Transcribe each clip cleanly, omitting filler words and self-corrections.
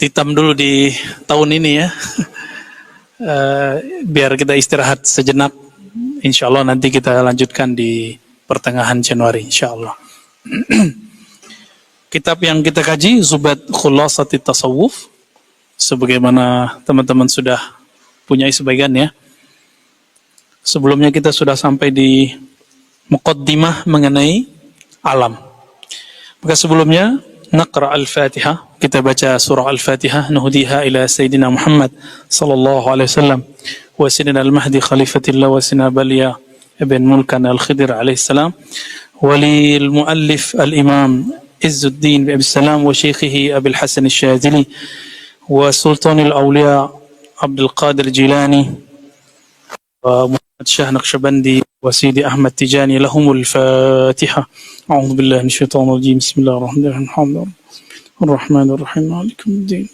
ikhtitam dulu di tahun ini ya. Biar kita istirahat sejenak. Insya Allah nanti kita lanjutkan di pertengahan Januari, insya Allah. Kitab yang kita kaji, Zubat Khulasati Tasawuf, sebagaimana teman-teman sudah punya sebagian ya. Sebelumnya kita sudah sampai di muqaddimah mengenai alam. Maka sebelumnya, naqra al-Fatihah, kita baca surah al-Fatihah, nuhdiha ila Sayyidina Muhammad sallallahu alaihi wasallam wa Sayyidina al-Mahdi khalifatillah wa Sayyidina Baliya ibn Mulkan al-Khidir alaihi salam wa lil muallif al-Imam Izzuddin bin Abi Salam wa shaykhihi Abil Hasan al-Shadili wa Sultan al-Awliya Abdul Qadir Jilani wa Muhammad Shah Naqshbandi wa Sidi Ahmad Tijani lahumul Fatiha. A'udzu billahi minasyaitonir rajim. Bismillahirrahmanirrahim. Ar-Rahmanir-Rahim. Maliki yaumiddin.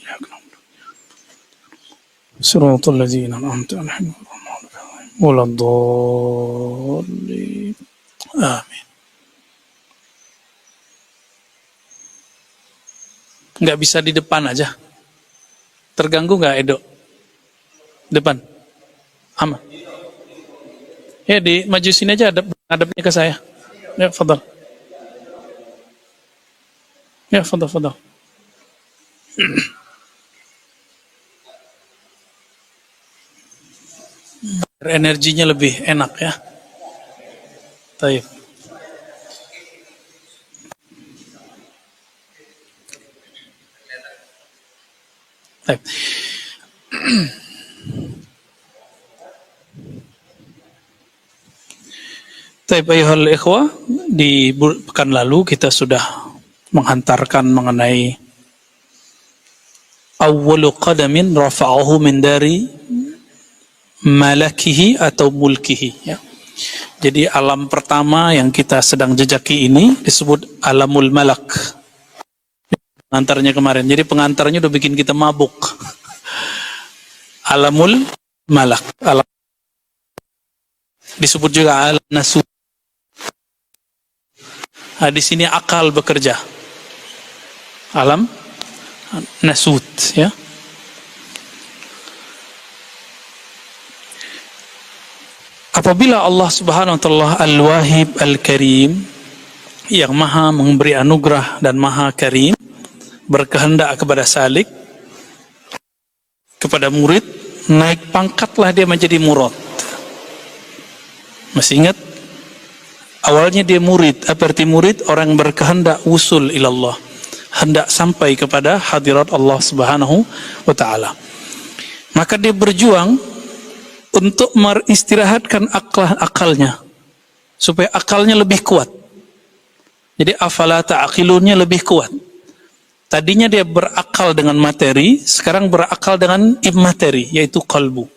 Shiratal ladzina an'amta 'alaihim waladdallin. Amin. Nggak bisa di depan aja. Terganggu nggak, Edo? Depan? Aman. Ya, di maju sini aja, hadapnya ke saya. Ya, fadal. Ya, fadal. Energinya lebih enak ya. Baik. Baik. Baik, ayuhal ikhwah, di pekan lalu kita sudah menghantarkan mengenai awwalu qadamin rafa'ahu min dari malakihi atau mulkihi ya. Jadi alam pertama yang kita sedang jejaki ini disebut alamul malak. Pengantarnya kemarin. Jadi pengantarnya udah bikin kita mabuk. Alamul malak. Disebut juga alam nasut. Nah, di sini akal bekerja. Alam nasut ya. Apabila Allah Subhanahu wa taala Al-Wahib Al-Karim yang maha memberi anugerah dan maha karim berkehendak kepada salik, kepada murid, naik pangkatlah dia menjadi murad. Masih ingat? Awalnya dia murid. Apa arti murid? Orang berkehendak usul ilallah, hendak sampai kepada hadirat Allah Subhanahu wa ta'ala. Maka dia berjuang untuk meristirahatkan akalnya supaya akalnya lebih kuat. Jadi afala ta'qilunnya lebih kuat. Tadinya dia berakal dengan materi, sekarang berakal dengan immateri, yaitu qalbu.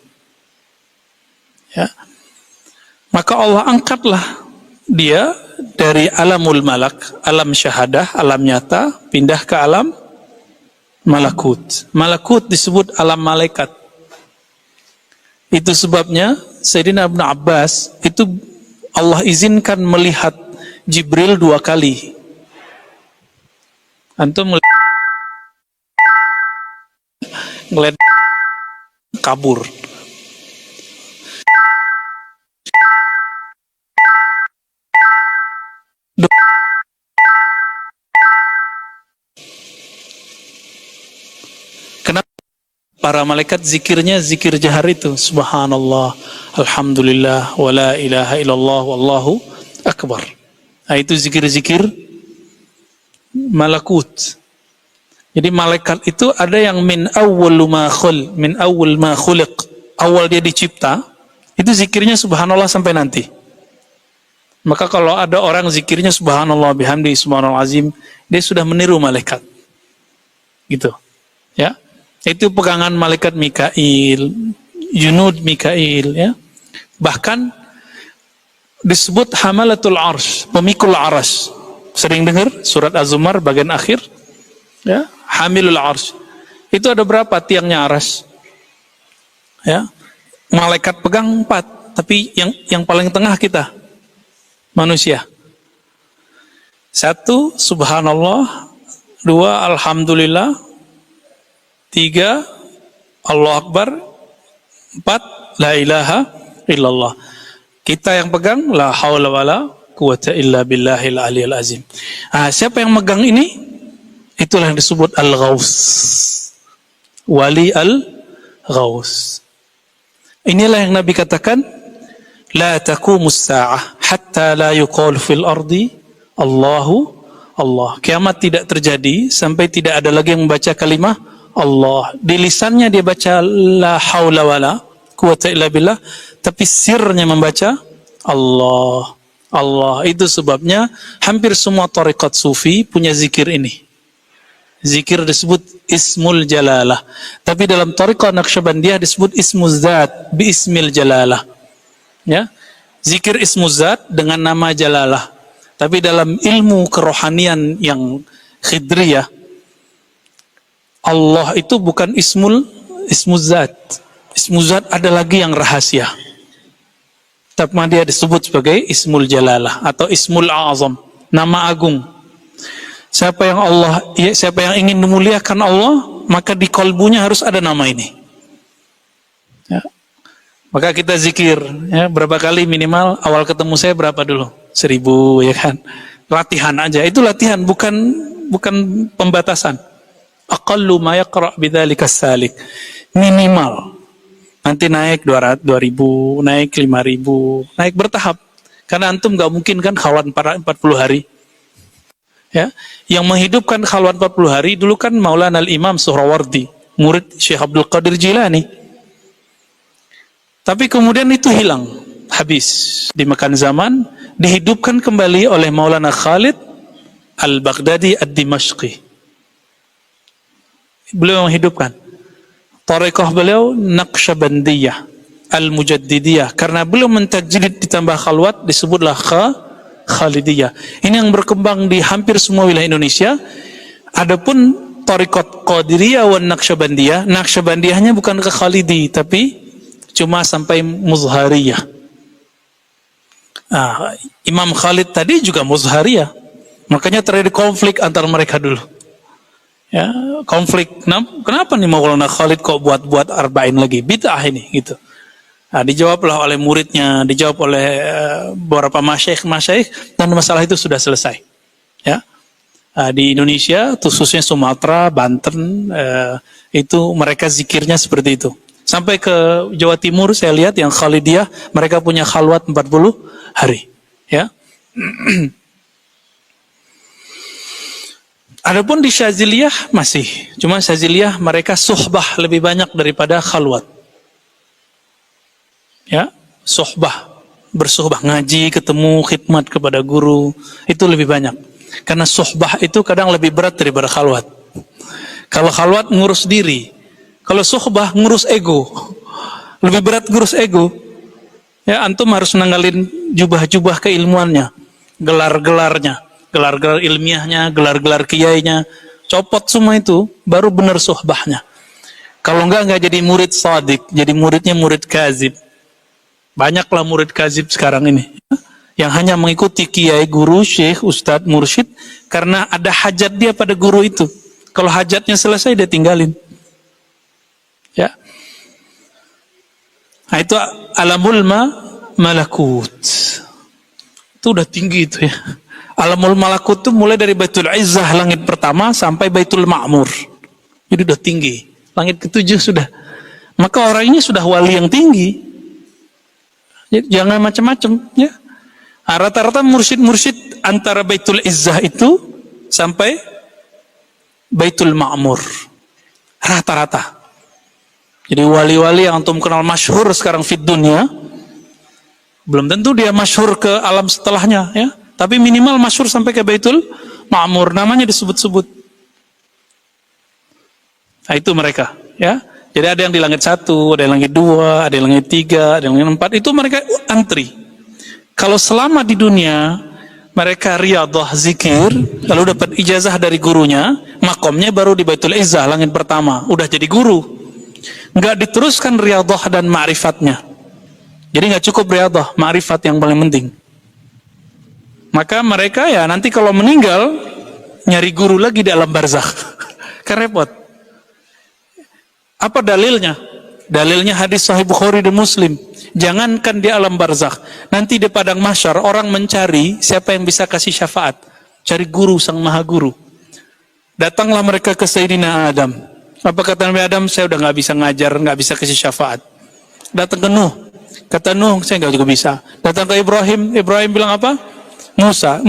Ya. Maka Allah angkatlah dia dari alamul malak, alam syahadah, alam nyata, pindah ke alam malakut. Malakut disebut alam malaikat. Itu sebabnya Sayyidina Ibn Abbas itu Allah izinkan melihat Jibril 2 kali. Antum ngeliat kabur. Kenapa para malaikat zikirnya zikir jahar itu? Subhanallah, alhamdulillah, wa la ilaha illallah, wallahu akbar. Nah, itu zikir-zikir malakut. Jadi malaikat itu ada yang min awwal ma khuliq, awal dia dicipta, itu zikirnya subhanallah sampai nanti. Maka kalau ada orang zikirnya subhanallah bihamdi subhanallah azim, dia sudah meniru malaikat. Gitu. Ya. Itu pegangan malaikat Mikail, junud Mikail ya. Bahkan disebut hamalatul arsh, pemikul arsy. Sering dengar surat Az-Zumar bagian akhir? Ya, hamilul arsh. Itu ada berapa tiangnya arsy? Ya. Malaikat pegang 4, tapi yang paling tengah kita manusia. 1 subhanallah, 2 alhamdulillah, 3 Allah Akbar, 4 la ilaha illallah. Kita yang pegang la haula wala quwata illa billahil aliyil azim. Siapa yang megang ini? Itulah yang disebut al-ghaus. Wali al-ghaus. Inilah yang Nabi katakan, la taqumus sa'ah hatta la yuqal fil ardi Allahu Allah. Kiamat tidak terjadi sampai tidak ada lagi yang membaca kalimah Allah. Di lisannya dia baca la haula wala quwata illa billah, tapi sirnya membaca Allah. Allah. Itu sebabnya hampir semua tarekat sufi punya zikir ini. Zikir disebut Ismul Jalalah. Tapi dalam tarekat Naqsyabandiyah disebut Ismuz Zat bi Ismil Jalalah. Ya. Zikir Ismuz Zat dengan nama Jalalah. Tapi dalam ilmu kerohanian yang khidriyah, Allah itu bukan Ismuz Zat. Ismuz Zat ada lagi yang rahasia. Tapi dia disebut sebagai Ismul Jalalah atau Ismul Azam, nama agung. Siapa yang ingin memuliakan Allah, maka di kalbunya harus ada nama ini. Ya. Maka kita zikir, ya, berapa kali minimal? Awal ketemu saya berapa dulu? 1000, ya kan? Latihan aja. Itu latihan, bukan pembatasan. Aqallu ma yaqra' bidzalika salik. Minimal. Nanti naik 200, 2000, naik 5000, naik bertahap. Karena antum gak mungkin kan khalwat 40 hari. Ya, yang menghidupkan khalwat 40 hari dulu kan Maulana al-Imam Suhrawardi, murid Syekh Abdul Qadir Jilani. Tapi kemudian itu hilang, habis dimakan zaman, dihidupkan kembali oleh Maulana Khalid al-Baghdadi ad-Dimashqi. Beliau menghidupkan. Tarekat beliau Naqsyabandiyah al-Mujaddidiyah, karena beliau mentajrid ditambah khalwat disebutlah Khalidiyah. Ini yang berkembang di hampir semua wilayah Indonesia. Adapun tarekat Qadiriyah wan Naqsyabandiyah, Naqsyabandiyahnya bukan ke Khalidi, tapi cuma sampai Muzhariyah. Imam Khalid tadi juga Muzhariyah. Makanya terjadi konflik antara mereka dulu. Ya, konflik. Kenapa nih Maulana Khalid kok buat arba'in lagi? Bid'ah ini gitu. Dijawablah oleh muridnya, dijawab oleh beberapa masyaikh, dan masalah itu sudah selesai. Ya, di Indonesia, khususnya Sumatera, Banten, itu mereka zikirnya seperti itu. Sampai ke Jawa Timur, saya lihat yang Khalidiyah, mereka punya khalwat 40 hari. Ya. Adapun di Syaziliyah masih, cuma Syaziliyah mereka suhbah lebih banyak daripada khalwat. Ya, sohbah, bersohbah, ngaji, ketemu, khidmat kepada guru, itu lebih banyak. Karena sohbah itu kadang lebih berat daripada khalwat. Kalau khalwat ngurus diri, kalau sohbah ngurus ego, lebih berat ngurus ego. Ya, antum harus nangalin jubah-jubah keilmuannya, gelar-gelarnya, gelar-gelar ilmiahnya, gelar-gelar kiainya, copot semua itu, baru benar sohbahnya. Kalau enggak jadi murid sadik, jadi muridnya murid kazib. Banyaklah murid kazib sekarang ini yang hanya mengikuti kiai, guru, syekh, ustadz, mursyid karena ada hajat dia pada guru itu. Kalau hajatnya selesai dia tinggalin. Ya. Nah, itu alamul malakut. Itu udah tinggi itu ya. Alamul malakut itu mulai dari Baitul Izzah langit pertama sampai Baitul Ma'mur. Jadi udah tinggi. Langit ke-7 sudah. Maka orang ini sudah wali yang tinggi. Jangan macam-macam, ya. Rata-rata mursyid-mursyid antara Baitul Izzah itu sampai Baitul Ma'mur. Rata-rata. Jadi wali-wali yang antum kenal masyhur sekarang fid dunya, belum tentu dia masyhur ke alam setelahnya, ya. Tapi minimal masyhur sampai ke Baitul Ma'mur, namanya disebut-sebut. Nah, itu mereka, ya. Jadi ada yang di langit 1, ada yang langit 2, ada yang langit 3, ada yang langit 4. Itu mereka antri. Kalau selama di dunia mereka riyadhah zikir, lalu dapat ijazah dari gurunya, makomnya baru di Baitul Izzah langit pertama, udah jadi guru. Enggak diteruskan riyadhah dan ma'rifatnya. Jadi enggak cukup riyadhah, ma'rifat yang paling penting. Maka mereka ya nanti kalau meninggal nyari guru lagi di alam barzakh. Kan repot. Apa dalilnya? Dalilnya hadis Sahih Bukhari dan Muslim. Jangankan di alam barzakh, nanti di padang mahsyar orang mencari siapa yang bisa kasih syafaat, cari guru sang maha guru. Datanglah mereka ke Sayyidina Adam. Apa kata Nabi Adam? Saya udah nggak bisa ngajar, nggak bisa kasih syafaat. Datang ke Nuh, kata Nuh, saya nggak juga bisa. Datang ke Ibrahim, Ibrahim bilang apa? Musa,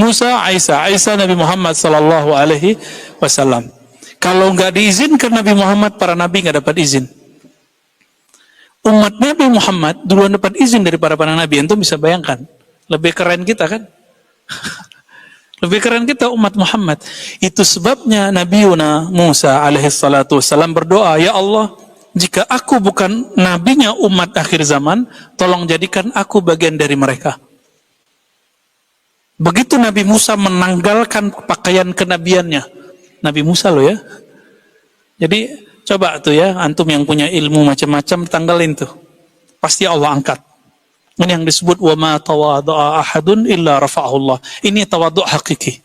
Isa Nabi Muhammad sallallahu alaihi wasallam. Kalau nggak diizinkan Nabi Muhammad, para nabi nggak dapat izin. Umat Nabi Muhammad duluan dapat izin daripada para nabi. Antum bisa bayangkan, lebih keren kita kan? Lebih keren kita umat Muhammad. Itu sebabnya Nabi Yuna Musa alaihi salatu wassalam berdoa, ya Allah, jika aku bukan nabinya umat akhir zaman, tolong jadikan aku bagian dari mereka. Begitu Nabi Musa menanggalkan pakaian kenabiannya, Nabi Musa loh ya. Jadi coba tuh ya, antum yang punya ilmu macam-macam tanggalin tuh. Pasti Allah angkat. Ini yang disebut wa ma tawadha'a ahadun illa rafa'ahu Allah. Ini tawadhu' hakiki.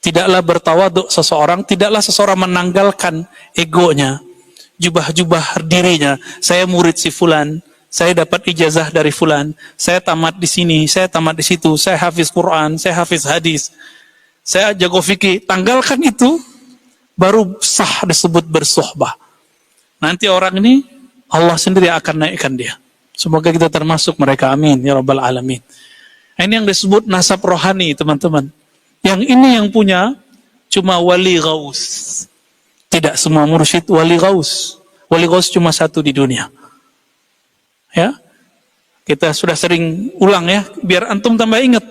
Tidaklah bertawadhu seseorang, tidaklah seseorang menanggalkan egonya, jubah-jubah dirinya. Saya murid si fulan, saya dapat ijazah dari fulan, saya tamat di sini, saya tamat di situ, saya hafiz Quran, saya hafiz hadis, saya jago fikih. Tanggalkan itu, baru sah disebut bersuhbah. Nanti orang ini Allah sendiri akan naikkan dia. Semoga kita termasuk mereka, amin ya rabbal alamin. Ini yang disebut nasab rohani, teman-teman. Yang ini yang punya cuma wali gaus. Tidak semua mursyid wali gaus. Wali gaus cuma satu di dunia. Ya, kita sudah sering ulang ya, biar antum tambah ingat.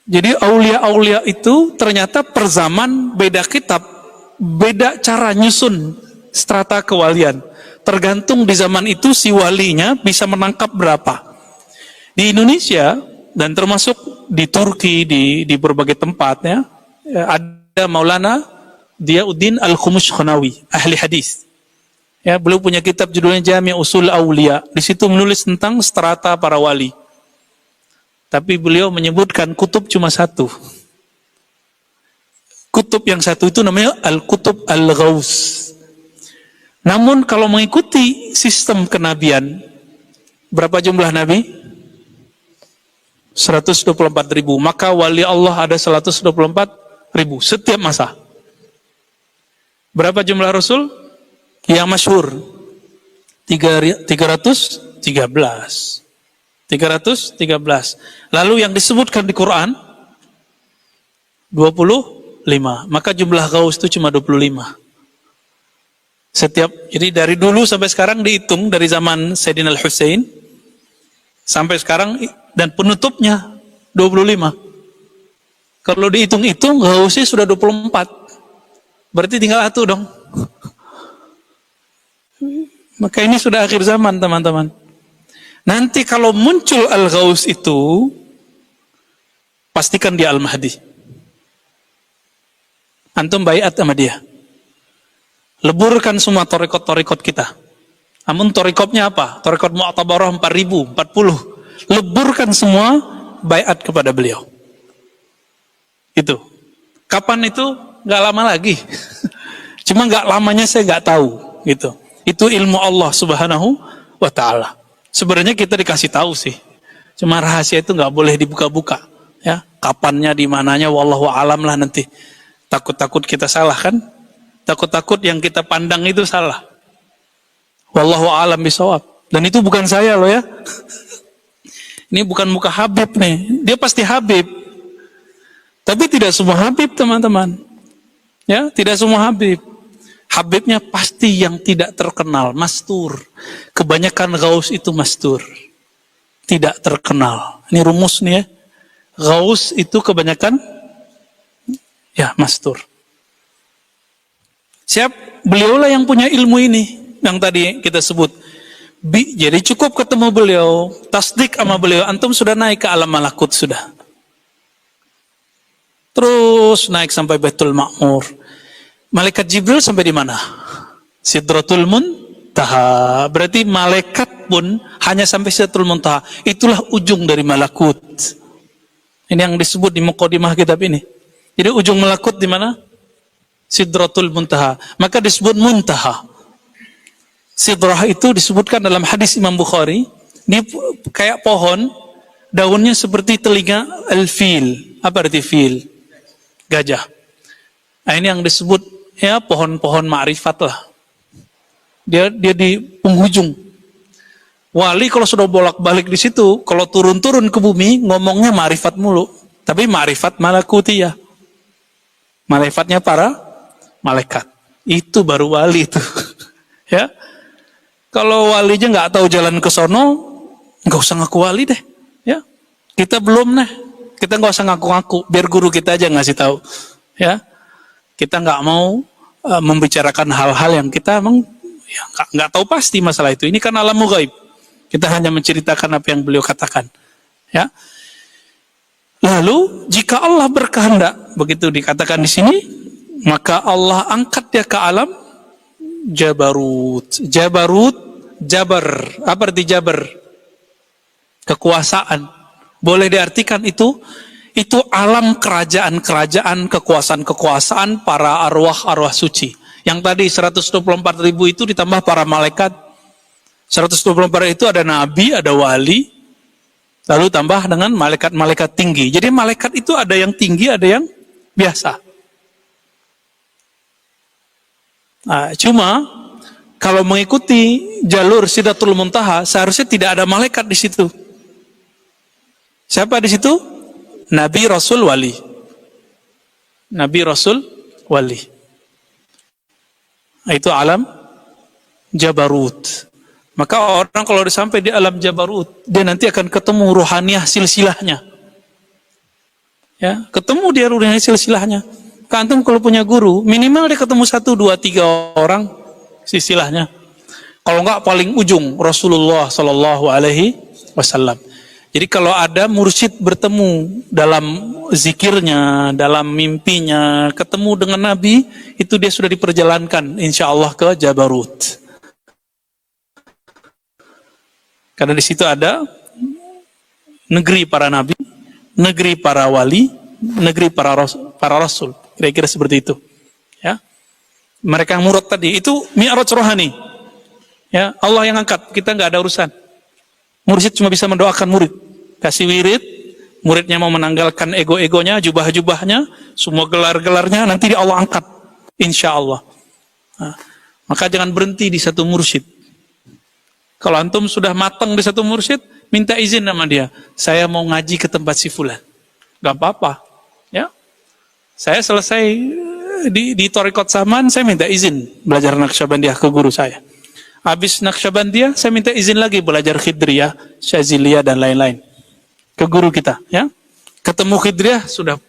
Jadi aulia-aulia itu ternyata per zaman beda kitab, beda cara nyusun strata kewalian. Tergantung di zaman itu si walinya bisa menangkap berapa. Di Indonesia dan termasuk di Turki, di berbagai tempat ya, ada Maulana Diyauddin Al-Khumushkhanawi, ahli hadis. Ya, beliau punya kitab judulnya Jami' Usul Aulia. Di situ menulis tentang strata para wali. Tapi beliau menyebutkan kutub cuma satu. Kutub yang satu itu namanya Al-Kutub Al-Ghaus. Namun kalau mengikuti sistem kenabian, berapa jumlah nabi? 124.000. Maka wali Allah ada 124.000 setiap masa. Berapa jumlah rasul? Yang masyhur 313. Lalu yang disebutkan di Quran 25. Maka jumlah gaus itu cuma 25. Jadi dari dulu sampai sekarang dihitung dari zaman Sayyidina Al-Husain sampai sekarang dan penutupnya 25. Kalau dihitung-hitung gausnya sudah 24. Berarti tinggal satu dong. Maka ini sudah akhir zaman, teman-teman. Nanti kalau muncul Al-Ghaus itu, pastikan dia Al-Mahdi. Antum baiat sama dia. Leburkan semua torikot-torikot kita. Namun torikotnya apa? Torikot Mu'tabarah 4000, 40. Leburkan semua, baiat kepada beliau. Itu. Kapan itu? Gak lama lagi. Cuma gak lamanya saya gak tahu. Gitu. Itu ilmu Allah subhanahu wa ta'ala. Sebenarnya kita dikasih tahu sih. Cuma rahasia itu gak boleh dibuka-buka. Ya, kapannya, di mananya, wallahu alam lah nanti. Takut-takut kita salah kan? Takut-takut yang kita pandang itu salah. Wallahu alam bisawab. Dan itu bukan saya loh ya. Ini bukan muka Habib nih. Dia pasti Habib. Tapi tidak semua Habib, teman-teman. Ya, tidak semua Habib. Habibnya pasti yang tidak terkenal, mastur. Kebanyakan gaus itu mastur. Tidak terkenal. Ini rumus nih ya. Gaus itu kebanyakan ya mastur. Siap, beliaulah yang punya ilmu ini yang tadi kita sebut. Jadi cukup ketemu beliau, tasdik sama beliau, antum sudah naik ke alam malakut sudah. Terus naik sampai Baitul Ma'mur. Malaikat Jibril sampai di mana? Sidratul Muntaha. Berarti malaikat pun hanya sampai Sidratul Muntaha. Itulah ujung dari malakut. Ini yang disebut di muqaddimah kitab ini. Jadi ujung malakut di mana? Sidratul Muntaha. Maka disebut Muntaha. Sidrah itu disebutkan dalam hadis Imam Bukhari, ini kayak pohon, daunnya seperti telinga al-fil. Apa arti fil? Gajah. Nah, ini yang disebut ya pohon-pohon ma'rifat lah. Dia di penghujung. Wali kalau sudah bolak-balik di situ, kalau turun-turun ke bumi ngomongnya ma'rifat mulu, tapi ma'rifat malakutiyah. Ma'rifatnya para malaikat. Itu baru wali itu. Ya. Kalau walinya nggak tahu jalan ke sono, nggak usah ngaku wali deh. Ya, kita belum nih. Kita nggak usah ngaku-ngaku. Biar guru kita aja ngasih tahu. Ya, kita nggak mau membicarakan hal-hal yang kita emang ya, nggak tahu pasti masalah itu. Ini kan alam ghaib. Kita hanya menceritakan apa yang beliau katakan. Ya. Lalu jika Allah berkehendak, begitu dikatakan di sini, maka Allah angkat dia ke alam Jabarut. Jabar. Apa arti jabar? Kekuasaan. Boleh diartikan itu alam kerajaan-kerajaan, kekuasaan-kekuasaan para arwah-arwah suci. Yang tadi 124.000 itu ditambah para malaikat. 124 itu ada nabi, ada wali, lalu tambah dengan malaikat-malaikat tinggi. Jadi malaikat itu ada yang tinggi, ada yang biasa. Nah, cuma kalau mengikuti jalur Sidratul Muntaha, seharusnya tidak ada malaikat di situ. Siapa di situ? Nabi, Rasul, Wali. Nabi, Rasul, Wali. Itu alam Jabarut. Maka orang kalau sampai di alam Jabarut, dia nanti akan ketemu ruhaniyah silsilahnya. Ya, ketemu dia ruhaniyah silsilahnya. Kantum kalau punya guru, minimal dia ketemu 1, 2, 3 orang silsilahnya. Kalau enggak paling ujung Rasulullah Sallallahu Alaihi Wasallam. Jadi kalau ada mursyid bertemu dalam zikirnya, dalam mimpinya, ketemu dengan Nabi, itu dia sudah diperjalankan insya Allah ke Jabarut. Karena di situ ada negeri para nabi, negeri para wali, negeri para rasul. Kira-kira seperti itu. Ya. Mereka yang murad tadi itu mi'raj rohani. Ya, Allah yang angkat, kita nggak ada urusan. Mursyid cuma bisa mendoakan murid, kasih wirid, muridnya mau menanggalkan ego-egonya, jubah-jubahnya, semua gelar-gelarnya nanti Allah angkat, insya Allah. Nah, maka jangan berhenti di satu mursyid. Kalau antum sudah matang di satu mursyid, minta izin sama dia. Saya mau ngaji ke tempat si fulan. Gak apa-apa. Ya. Saya selesai di Thariqat Saman, saya minta izin belajar Naqsyabandiyah ke guru saya. Habis Naqsyabandiyah, saya minta izin lagi belajar Khidriyah, Syaziliyah dan lain-lain ke guru kita. Ya. Ketemu Khidriyah sudah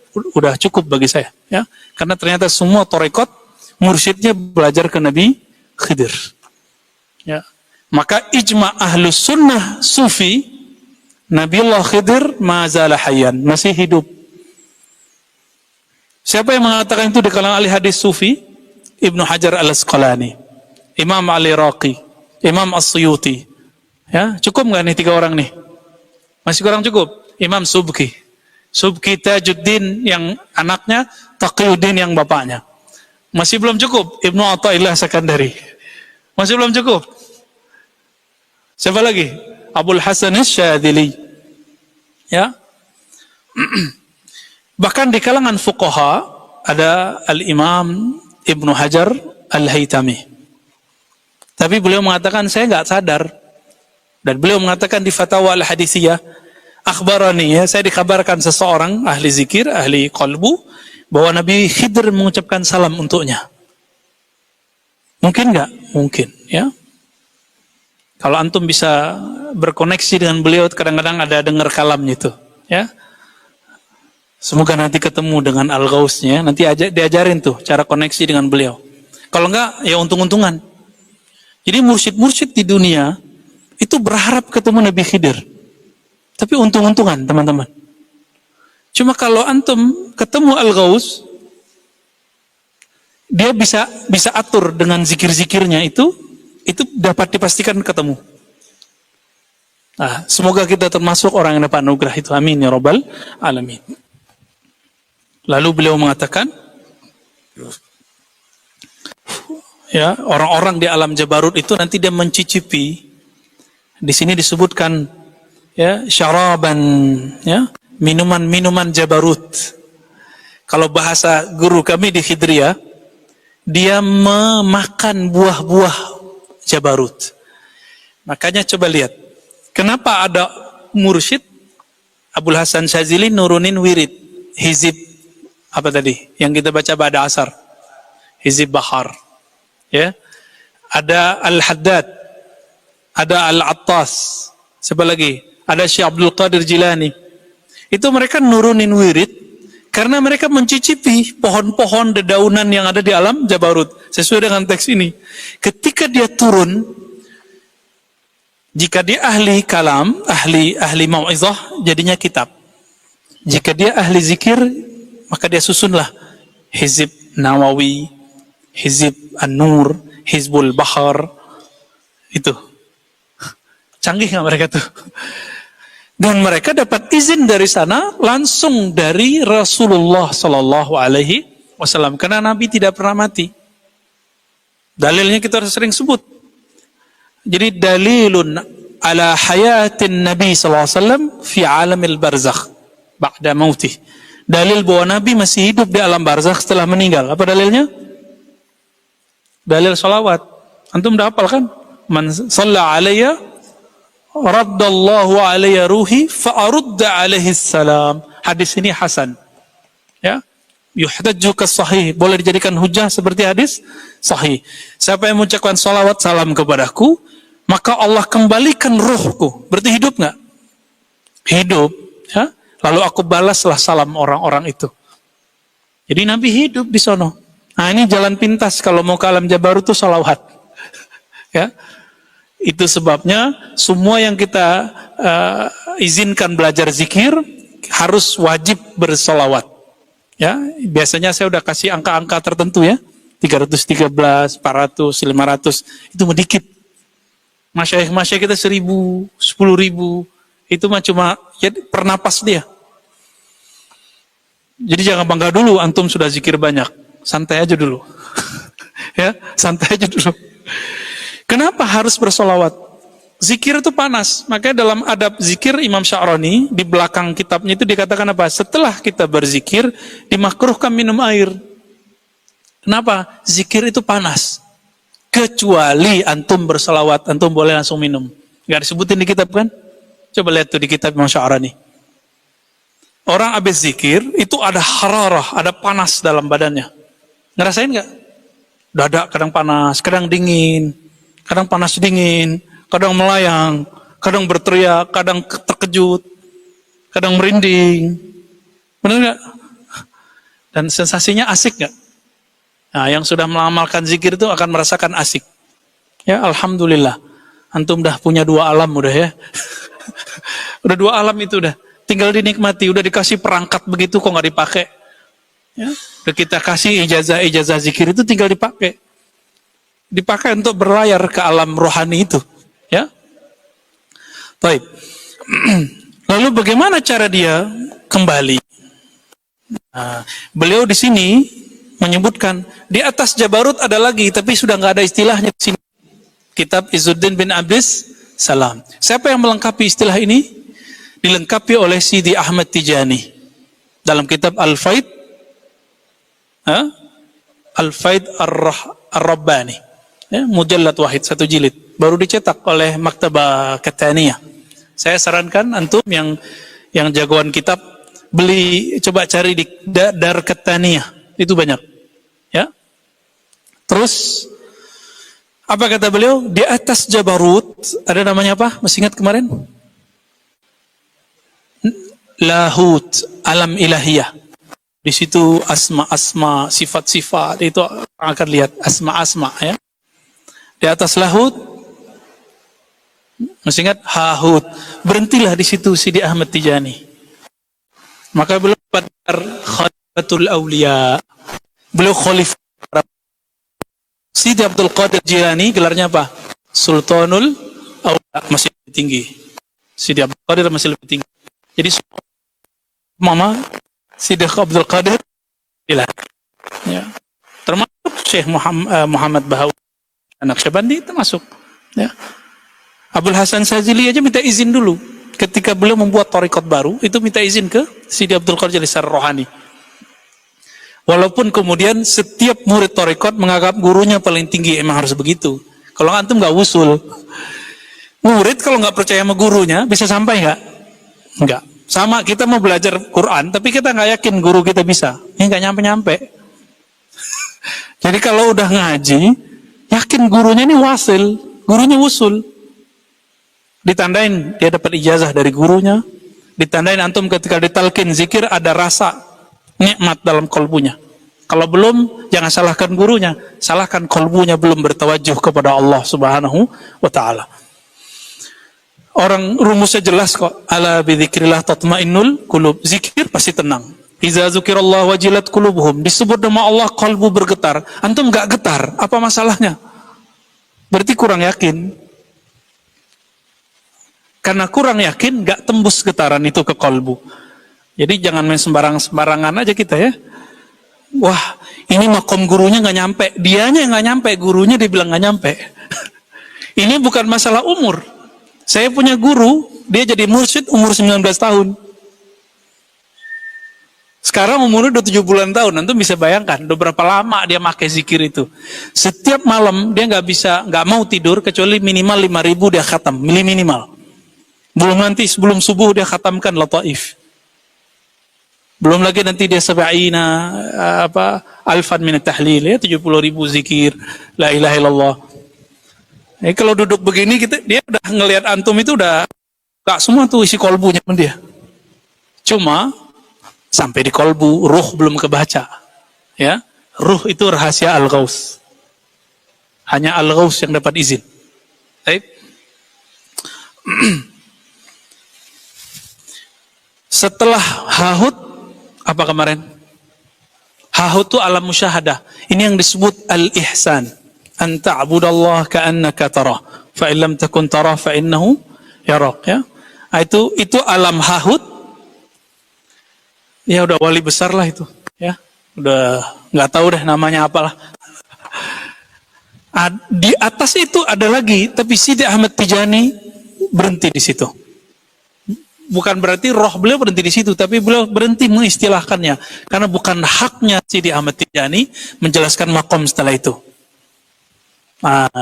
cukup bagi saya. Ya. Karena ternyata semua Thariqat mursyidnya belajar ke Nabi Khidir. Ya. Maka ijma' ahlus sunnah sufi, Nabiullah Khidir mazala hayyan, masih hidup. Siapa yang mengatakan itu di kalangan ahli hadis sufi? Ibnu Hajar al-Asqalani, Imam Ali Raqi, Imam As-Suyuti. Ya, cukup nggak nih 3 orang nih? Masih kurang cukup? Imam Subki. Subki Tajuddin yang anaknya, Taqiyuddin yang bapaknya. Masih belum cukup? Ibnu Athaillah Sakandari. Masih belum cukup? Siapa lagi? Abul Hasan Asy-Syadzili. Ya. Bahkan di kalangan fuqaha ada Al-Imam Ibnu Hajar Al-Haytami. Tapi beliau mengatakan saya enggak sadar. Dan beliau mengatakan di Fatwa Al-Hadisiyah, akhbarani, ya, saya dikabarkan seseorang ahli zikir, ahli qalbu, bahwa Nabi Khidir mengucapkan salam untuknya. Mungkin enggak? Mungkin, ya. Kalau antum bisa berkoneksi dengan beliau, kadang-kadang ada dengar kalamnya itu, ya. Semoga nanti ketemu dengan Al-Ghausnya, nanti diajarin tuh cara koneksi dengan beliau. Kalau enggak, ya untung-untungan. Jadi mursyid-mursyid di dunia itu berharap ketemu Nabi Khidir. Tapi untung-untungan, teman-teman. Cuma kalau antum ketemu Al-Ghaus, dia bisa atur dengan zikir-zikirnya itu dapat dipastikan ketemu. Nah, semoga kita termasuk orang yang dapat anugerah itu. Amin ya rabbal alamin. Lalu beliau mengatakan, ya, orang-orang di alam Jabarut itu nanti dia mencicipi. Di sini disebutkan ya, syaraban, ya, minuman-minuman Jabarut. Kalau bahasa guru kami di Khidriyah, dia memakan buah-buah Jabarut. Makanya coba lihat, kenapa ada mursyid Abdul Hasan Syazili nurunin wirid hizib apa tadi yang kita baca pada asar, hizib bahar, ya, ada Al-Haddad, ada Al-Attas, siapa lagi, ada Syekh Abdul Qadir Jilani. Itu mereka nurunin wirid karena mereka mencicipi pohon-pohon dedaunan yang ada di alam Jabarut sesuai dengan teks ini. Ketika dia turun, jika dia ahli kalam, ahli mau'izah, jadinya kitab. Jika dia ahli zikir, maka dia susunlah Hizib Nawawi, Hizib An-Nur, Hizbul Bahar. Itu canggih nggak mereka tuh? Dan mereka dapat izin dari sana langsung dari Rasulullah Sallallahu Alaihi Wasallam, karena Nabi tidak pernah mati. Dalilnya kita sering sebut. Jadi dalilun ala hayatin Nabi Sallallahu Alaihi Wasallam fi alamil barzakh ba'da mautih. Dalil bahwa Nabi masih hidup di alam barzakh setelah meninggal. Apa dalilnya? Dalil salawat. Antum udah hafal kan? Man shalla alayya raddallahu alayya ruhi fa'arudda alaihi salam. Hadis ini hasan. Ya. Yuhdaju kas sahih. Boleh dijadikan hujah seperti hadis sahih. Siapa yang mengucapkan salawat salam kepadaku, maka Allah kembalikan ruhku. Berarti hidup nggak? Hidup. Ya. Lalu aku balaslah salam orang-orang itu. Jadi Nabi hidup di sono. Nah, ini jalan pintas kalau mau ke alam Jabarut itu salawat. Ya. Itu sebabnya semua yang kita izinkan belajar zikir harus wajib bersalawat. Ya, biasanya saya udah kasih angka-angka tertentu ya. 313, 400, 500, itu sedikit. Masyayikh kita 1000, 10.000, itu mah cuma ya, per napas dia. Jadi jangan bangga dulu antum sudah zikir banyak. Santai aja dulu. Ya, santai aja dulu. Kenapa harus bersolawat? Zikir itu panas. Makanya dalam adab zikir Imam Sya'rani di belakang kitabnya itu dikatakan apa? Setelah kita berzikir dimakruhkan minum air. Kenapa? Zikir itu panas. Kecuali antum bersolawat, antum boleh langsung minum. Gak disebutin di kitab kan? Coba lihat tuh di kitab Imam Sya'rani. Orang habis zikir itu ada hararah, ada panas dalam badannya. Ngerasain nggak? Dada kadang panas, kadang dingin, kadang panas dingin, kadang melayang, kadang berteriak, kadang terkejut, kadang merinding. Benar nggak? Dan sensasinya asik nggak? Nah, yang sudah mengamalkan zikir itu akan merasakan asik. Ya, alhamdulillah. Antum dah punya 2 alam udah ya. Udah 2 alam itu udah. Tinggal dinikmati, udah dikasih perangkat begitu kok nggak dipakai. Ya, udah kita kasih ijazah zikir itu tinggal dipakai. Dipakai untuk berlayar ke alam rohani itu. Ya. Baik. Lalu bagaimana cara dia kembali? Nah, beliau di sini menyebutkan di atas Jabarut ada lagi, tapi sudah nggak ada istilahnya di sini. Kitab Izzuddin bin Abdis Salam. Siapa yang melengkapi istilah ini? Dilengkapi oleh Sidi Ahmad Tijani dalam kitab Al-Faid, Al-Faid Ar-Rabbani, ya, mujallad wahid, 1 jilid, baru dicetak oleh Maktabah Kataniyah. Saya sarankan antum yang jagoan kitab beli, coba cari di Dar Kataniyah, itu banyak. Ya. Terus apa kata beliau? Di atas Jabarut ada namanya apa? Masih ingat kemarin? Lahut, alam ilahiyah. Di situ asma-asma, sifat-sifat itu akan lihat asma-asma ya. Di atas lahut, masih ingat hahut. Berhentilah di situ Sidi Ahmad Tijani. Maka beliau pada Khalifatul Aulia. Beliau khalifah. Sidi Abdul Qadir Jilani gelarnya apa? Sultanul Aulia, masih lebih tinggi. Sidi Abdul Qadir masih lebih tinggi. Jadi Mama Sidi Abdul Qadir Jilani. Ya. Termasuk Syekh Muhammad Bahawi Naqsyabandi termasuk. Ya. Abul Hasan Sazili aja minta izin dulu. Ketika beliau membuat thariqat baru, itu minta izin ke Sidi Abdul Qadir Ar-Rohani. Walaupun kemudian setiap murid thariqat menganggap gurunya paling tinggi, emang harus begitu. Kalau antum nggak usul, murid kalau nggak percaya sama gurunya bisa sampai nggak? Nggak. Sama kita mau belajar Quran, tapi kita nggak yakin guru kita bisa. Ini nggak nyampe-nyampe. Jadi kalau udah ngaji, yakin gurunya ini wasil, gurunya usul. Ditandain dia dapat ijazah dari gurunya, ditandain antum ketika ditalkin zikir ada rasa nikmat dalam kolbunya. Kalau belum, jangan salahkan gurunya, salahkan kolbunya belum bertawajuh kepada Allah Subhanahu wa Ta'ala. Orang rumusnya jelas kok. Ala bidzikrillah tatmainnul qulub. Zikir pasti tenang. Iza dzukirallahu wajilat qulubuhum. Disebut nama Allah, kolbu bergetar. Antum enggak getar, apa masalahnya? Berarti kurang yakin. Karena kurang yakin, enggak tembus getaran itu ke kolbu. Jadi jangan main sembarangan aja kita ya. Wah, ini makom gurunya nggak nyampe, dianya nggak nyampe, gurunya dibilang nggak nyampe. Ini bukan masalah umur. Saya punya guru, dia jadi mursyid umur 19 tahun. Sekarang umurnya udah 70-an tahun, nanti bisa bayangkan udah berapa lama dia pakai zikir itu. Setiap malam dia nggak mau tidur kecuali minimal 5.000 dia khatam, minimal. Belum nanti sebelum subuh dia khatamkan lataif. Belum lagi nanti dia sab'ina alfan min tahlil ya 70.000 zikir la ilaha illallah. Kalau duduk begini dia udah ngelihat antum itu udah gak semua tuh isi kolbunya dia. Cuma sampai di kolbu ruh belum kebaca. Ya, ruh itu rahasia al-ghaus. Hanya al-ghaus yang dapat izin. Baik. Setelah hahut apa kemarin? Hahut itu alam musyahadah. Ini yang disebut al-ihsan. An ta'budallah ka'annaka tarah. Fa in lam takun tarah fa innahu yarak, ya. Itu alam hahut. Ya udah wali besar lah itu, ya. Udah enggak tahu deh namanya apalah. Di atas itu ada lagi, tapi Sidi Ahmad Tijani berhenti di situ. Bukan berarti roh beliau berhenti di situ, tapi beliau berhenti mengistilahkannya, karena bukan haknya Sidi Ahmad Tijani menjelaskan makom setelah itu.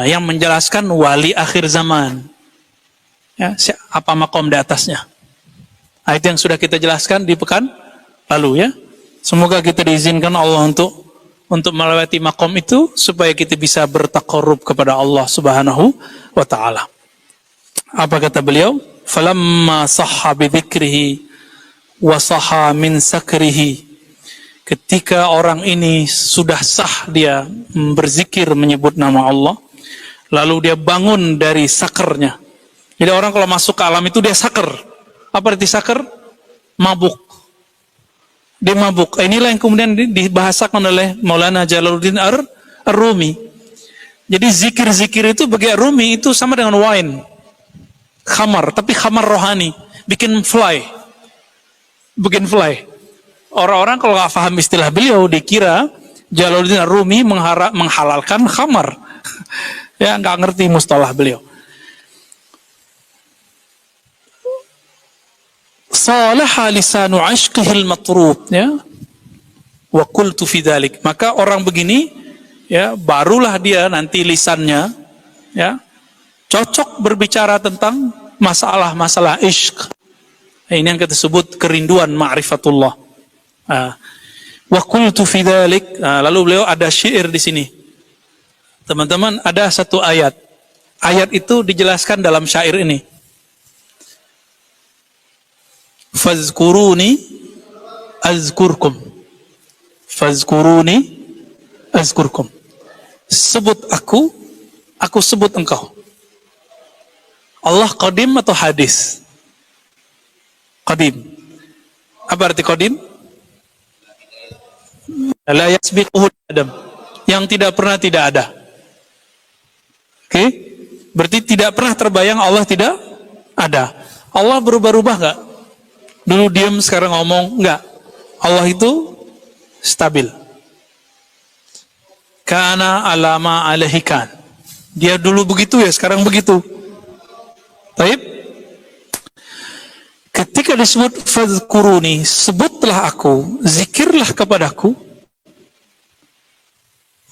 Yang menjelaskan wali akhir zaman, ya, apa makom di atasnya. Itu yang sudah kita jelaskan di pekan lalu, ya. Semoga kita diizinkan Allah untuk melewati makom itu supaya kita bisa bertaqarrub kepada Allah Subhanahu wa Ta'ala. Apa kata beliau? Falamma sahha bidzikrihi wa sahha min sakrihi. Ketika orang ini sudah sah dia berzikir menyebut nama Allah, lalu dia bangun dari sakernya. Jadi orang kalau masuk ke alam itu dia saker. Apa arti saker? Mabuk. Dia mabuk. Inilah yang kemudian dibahasakan oleh Maulana Jalaluddin Ar-Rumi. Jadi zikir-zikir itu bagi Ar-Rumi itu sama dengan wine. Khamar, tapi khamar rohani, bikin fly. Orang-orang kalau nggak paham istilah beliau, dikira Jalaluddin Ar-Rumi menghalalkan khamar. Ya, nggak ngerti mustalah beliau. Salaha lisanu ashqihil matrub, ya. Wa qultu fi dzalik. Maka orang begini, ya, barulah dia nanti lisannya, ya, cocok berbicara tentang masalah-masalah ishq. Ini yang kita sebut kerinduan ma'rifatullah. Wa qultu fi dzalik. Lalu beliau ada syair di sini. Teman-teman, ada satu ayat. Ayat itu dijelaskan dalam syair ini. Fazkuruni azkurkum. Fazkuruni azkurkum. Sebut aku sebut engkau. Allah qadim atau hadis? Qadim. Apa arti qadim? La yasbiquhu adam. Yang tidak pernah tidak ada. Oke? Berarti tidak pernah terbayang Allah tidak ada. Allah berubah-ubah enggak? Dulu diam, sekarang ngomong, enggak. Allah itu stabil. Kana alama alaihikan. Dia dulu begitu ya, sekarang begitu. Baik. Ketika disebut fadhkuruni, sebutlah aku, zikirlah kepadaku.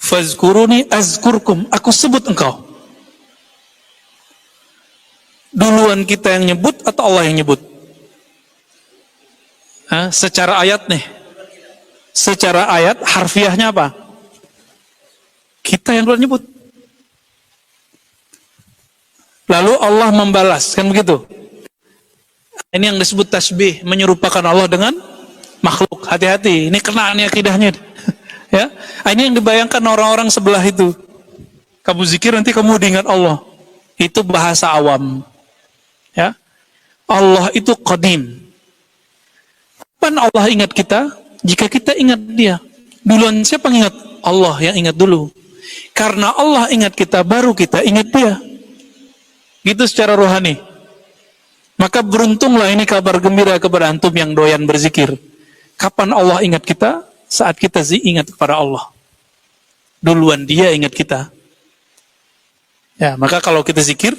Fadhkuruni azkurkum, aku sebut engkau. Duluan kita yang nyebut atau Allah yang nyebut? Secara ayat nih. Secara ayat harfiahnya apa? Kita yang duluan nyebut. Lalu Allah membalas, kan begitu? Ini yang disebut tasbih, menyerupakan Allah dengan makhluk. Hati-hati, ini kena nih akidahnya. Ya, ini yang dibayangkan orang-orang sebelah itu. Kamu zikir nanti kamu diingat Allah. Itu bahasa awam. Ya, Allah itu qadim. Kapan Allah ingat kita? Jika kita ingat Dia. Duluan siapa yang ingat? Allah yang ingat dulu. Karena Allah ingat kita, baru kita ingat Dia. Gitu secara rohani. Maka beruntunglah ini kabar gembira kepada antum yang doyan berzikir. Kapan Allah ingat kita? Saat kita ingat kepada Allah. Duluan Dia ingat kita. Ya, maka kalau kita zikir,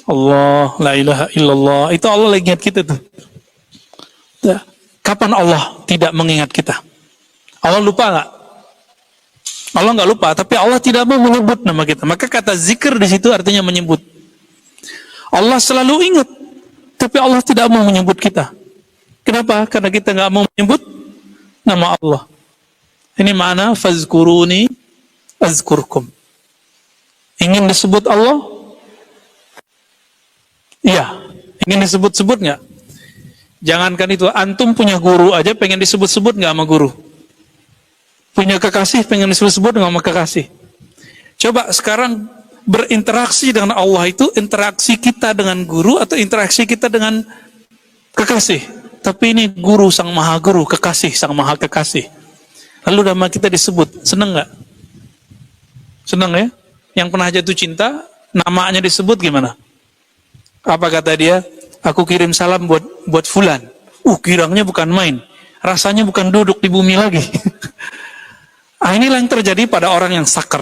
Allah, la ilaha illallah, itu Allah lagi ingat kita tuh. Ya. Kapan Allah tidak mengingat kita? Allah lupa nggak? Allah nggak lupa, tapi Allah tidak mau menyebut nama kita. Maka kata zikir di situ artinya menyebut. Allah selalu ingat, tapi Allah tidak mau menyebut kita. Kenapa? Karena kita nggak mau menyebut nama Allah. Ini makna fazkuruni azkurkum. Ingin disebut Allah? Iya. Ingin disebut-sebut nggak? Jangankan itu, antum punya guru aja pengen disebut-sebut nggak sama guru? Punya kekasih pengen disebut-sebut nggak sama kekasih? Coba sekarang berinteraksi dengan Allah itu interaksi kita dengan guru atau interaksi kita dengan kekasih? Tapi ini guru sang maha guru, kekasih sang maha kekasih. Lalu nama kita disebut, seneng nggak? Seneng ya? Yang pernah jatuh cinta, namanya disebut gimana? Apa kata dia? Aku kirim salam buat fulan. Girangnya bukan main. Rasanya bukan duduk di bumi lagi. Inilah yang terjadi pada orang yang sakar.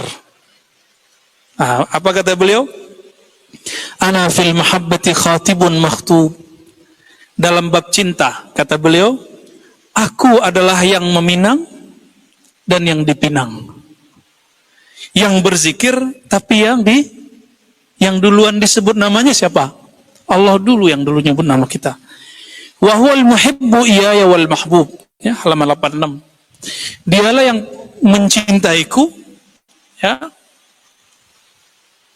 Apa kata beliau? Ana fil mahabbati khatibun makhtub. Dalam bab cinta, kata beliau, aku adalah yang meminang dan yang dipinang. Yang berzikir, tapi yang duluan disebut namanya siapa? Allah dulu yang dulu nyebut nama kita. Wa huwal muhibbu iyaya wal mahbub. Ya, halaman 86. Dialah yang mencintaiku, ya.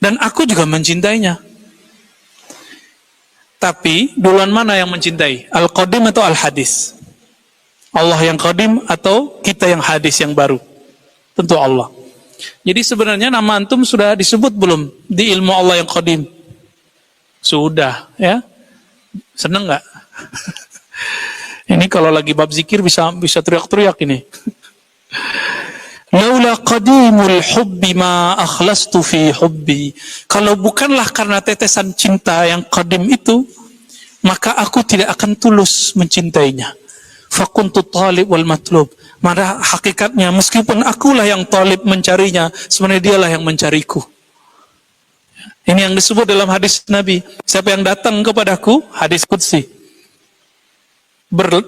Dan aku juga mencintainya. Tapi duluan mana yang mencintai? Al-Qadim atau Al-Hadis? Allah yang Qadim atau kita yang hadis yang baru? Tentu Allah. Jadi sebenarnya nama antum sudah disebut belum di ilmu Allah yang Qadim? Sudah, ya. Seneng nggak? Ini kalau lagi bab zikir bisa teriak-teriak ini. Laula qadimul hubbi ma akhlastu fi hubbi. Kalau bukanlah karena tetesan cinta yang qadim itu, maka aku tidak akan tulus mencintainya. Fakuntu talib wal matlub. Maka hakikatnya meskipun akulah yang talib mencarinya, sebenarnya dialah yang mencariku. Ini yang disebut dalam hadis Nabi. Siapa yang datang kepadaku, hadis qudsi.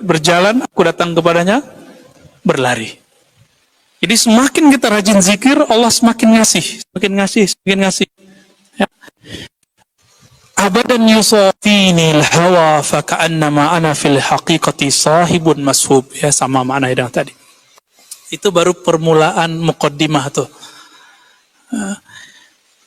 Berjalan, aku datang kepadanya, berlari. Jadi semakin kita rajin zikir, Allah semakin ngasih, semakin ngasih. Ya. Abadan yusafinil hawa faka'annama ana fil haqiqati sahibun mashub. Ya, sama makna yang tadi. Itu baru permulaan muqaddimah tuh.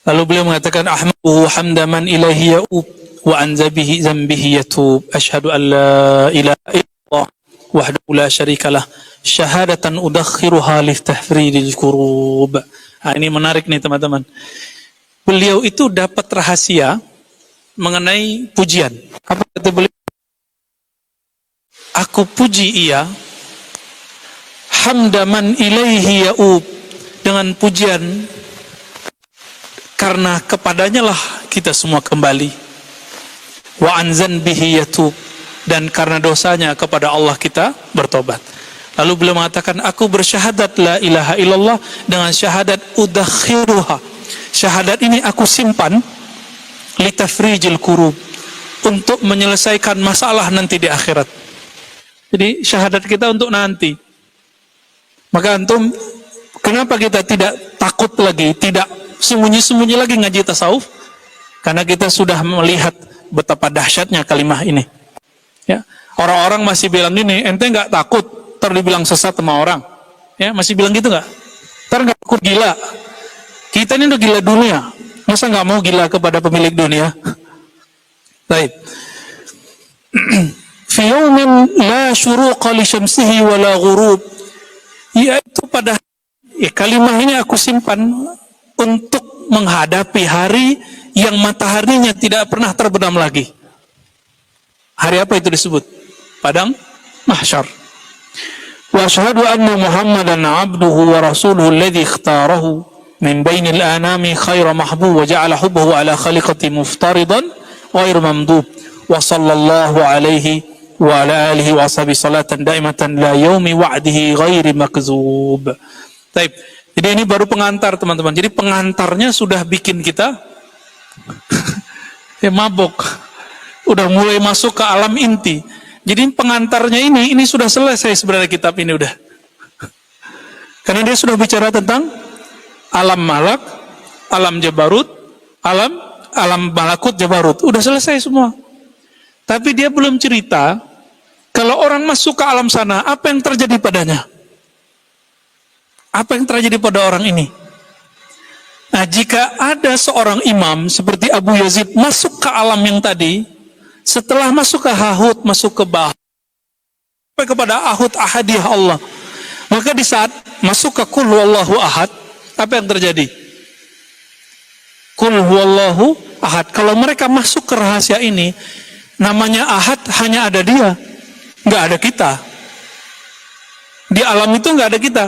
Lalu beliau mengatakan ahmaduhu hamdaman ilahi ya'ub wa an zambihi yatub asyhadu an la ilaha illallah wahdahu la syarikalah syahadatan udakhiruha litahfridil kurub. Ini menarik nih teman-teman. Beliau itu dapat rahasia mengenai pujian. Apa kata beliau? Aku puji ia hamdaman ilaihi ya'ub, dengan pujian karena kepadanya lah kita semua kembali. Wa an zanbihi yatub, dan karena dosanya kepada Allah kita bertobat. Lalu beliau mengatakan, aku bersyahadat la ilaha illallah dengan syahadat udakhiruha. Syahadat ini aku simpan litafrijil kurub, untuk menyelesaikan masalah nanti di akhirat. Jadi syahadat kita untuk nanti. Maka antum, kenapa kita tidak takut lagi, tidak sembunyi-sembunyi lagi ngaji tasawuf? Karena kita sudah melihat betapa dahsyatnya kalimah ini. Ya, orang-orang masih bilang ini, ente nggak takut ntar dibilang sesat sama orang? Ya, masih bilang gitu nggak? Ntar nggak takut gila? Kita ini udah gila dunia, masa nggak mau gila kepada pemilik dunia? Baik. Fi yaumin la syuruqa li syamsihi wa la ghurub. Yaitu pada kalimah ini aku simpan untuk menghadapi hari yang mataharinya tidak pernah terbenam lagi. Hari apa itu disebut? Padang mahsyar. Wa asyhadu anna Muhammadan 'abduhu wa rasuluhu alladhi ikhtarahu min bainil anami khaira mahbub wa ja'ala hubbahu ala khaliqati muftaridan غير ممدوب وصلى الله عليه وعلى آله وصحبه صلاة دائمة لا يوم وعده غير مكذوب. Baik. Jadi ini baru pengantar teman-teman. Jadi pengantarnya sudah bikin kita mabok. Udah mulai masuk ke alam inti. Jadi pengantarnya ini sudah selesai sebenarnya kitab ini udah. Karena dia sudah bicara tentang alam malak, alam jabarut, alam malakut jabarut, udah selesai semua. Tapi dia belum cerita kalau orang masuk ke alam sana, apa yang terjadi padanya? Apa yang terjadi pada orang ini? Nah, jika ada seorang imam seperti Abu Yazid masuk ke alam yang tadi, setelah masuk ke Hahut, masuk ke Bah, sampai kepada Ahud ahadiyah Allah, maka di saat masuk ke Qul huwallahu ahad, apa yang terjadi? Qul huwallahu ahad. Kalau mereka masuk ke rahasia ini, namanya ahad hanya ada dia, nggak ada kita. Di alam itu nggak ada kita.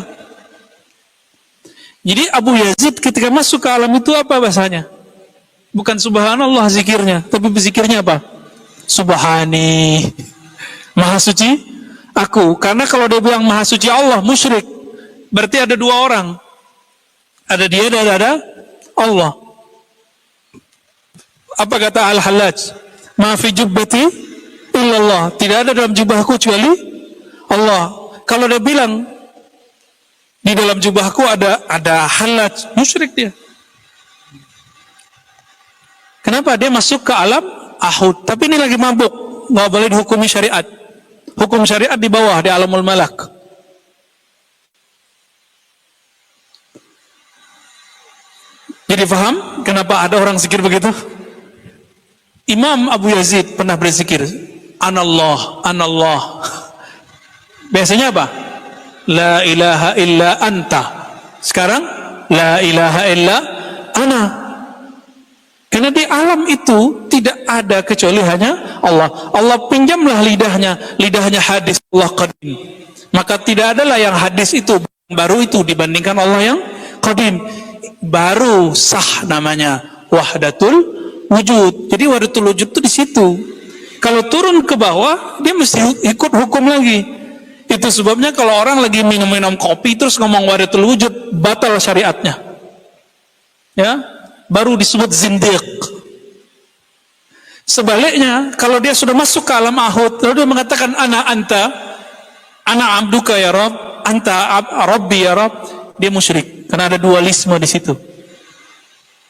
Jadi Abu Yazid ketika masuk ke alam itu apa bahasanya? Bukan subhanallah zikirnya, tapi berzikirnya apa? Subhani, maha suci aku. Karena kalau dia bilang maha suci Allah, musyrik. Berarti ada dua orang. Ada dia dan ada Allah. Apa kata Al-Hallaj? Ma fi jubbati illallah. Tidak ada dalam jubahku kecuali Allah. Kalau dia bilang di dalam jubahku ada Hallaj, musyrik dia. Kenapa? Dia masuk ke alam Ahud. Tapi ini lagi mabuk, nggak boleh dihukumi syariat. Hukum syariat di bawah, di alamul malak. Jadi paham kenapa ada orang zikir begitu? Imam Abu Yazid pernah berzikir, Anallah, Anallah. Biasanya apa? La ilaha illa anta. Sekarang, La ilaha illa ana. Karena di alam itu tidak ada kecuali hanya Allah. Allah pinjamlah lidahnya hadis Allah qadim. Maka tidak adalah yang hadis itu baru itu dibandingkan Allah yang qadim. Baru sah namanya wahdatul wujud. Jadi wahdatul wujud itu di situ. Kalau turun ke bawah, dia mesti ikut hukum lagi. Itu sebabnya kalau orang lagi minum kopi terus ngomong wahdatul wujud, batal syariatnya. Ya, baru disebut zindiq. Sebaliknya, kalau dia sudah masuk ke alam ahud, lalu dia mengatakan ana anta, ana abduka ya Rabb, anta rabbi ya Rabb, dia musyrik. Karena ada dualisme di situ.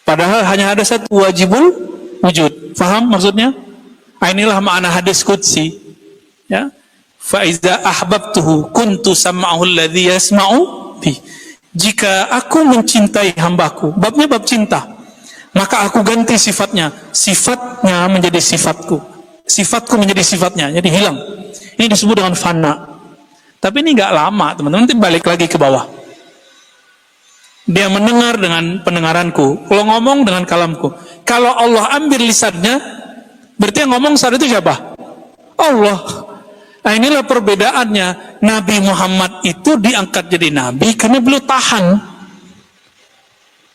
Padahal hanya ada satu wajibul wujud. Faham maksudnya? Inilah makna hadis qudsi. Ya. Fa iza ahbabtuhu kuntu sam'ahu alladhi yasma'u bi. Jika aku mencintai hambaku, babnya bab cinta, maka aku ganti sifatnya. Sifatnya menjadi sifatku. Sifatku menjadi sifatnya. Jadi hilang. Ini disebut dengan fana. Tapi ini enggak lama, teman-teman. Nanti balik lagi ke bawah. Dia mendengar dengan pendengaranku, kalau ngomong dengan kalamku. Kalau Allah ambil lisannya, berarti yang ngomong saat itu siapa? Allah. Nah, inilah perbedaannya. Nabi Muhammad itu diangkat jadi nabi karena beliau tahan.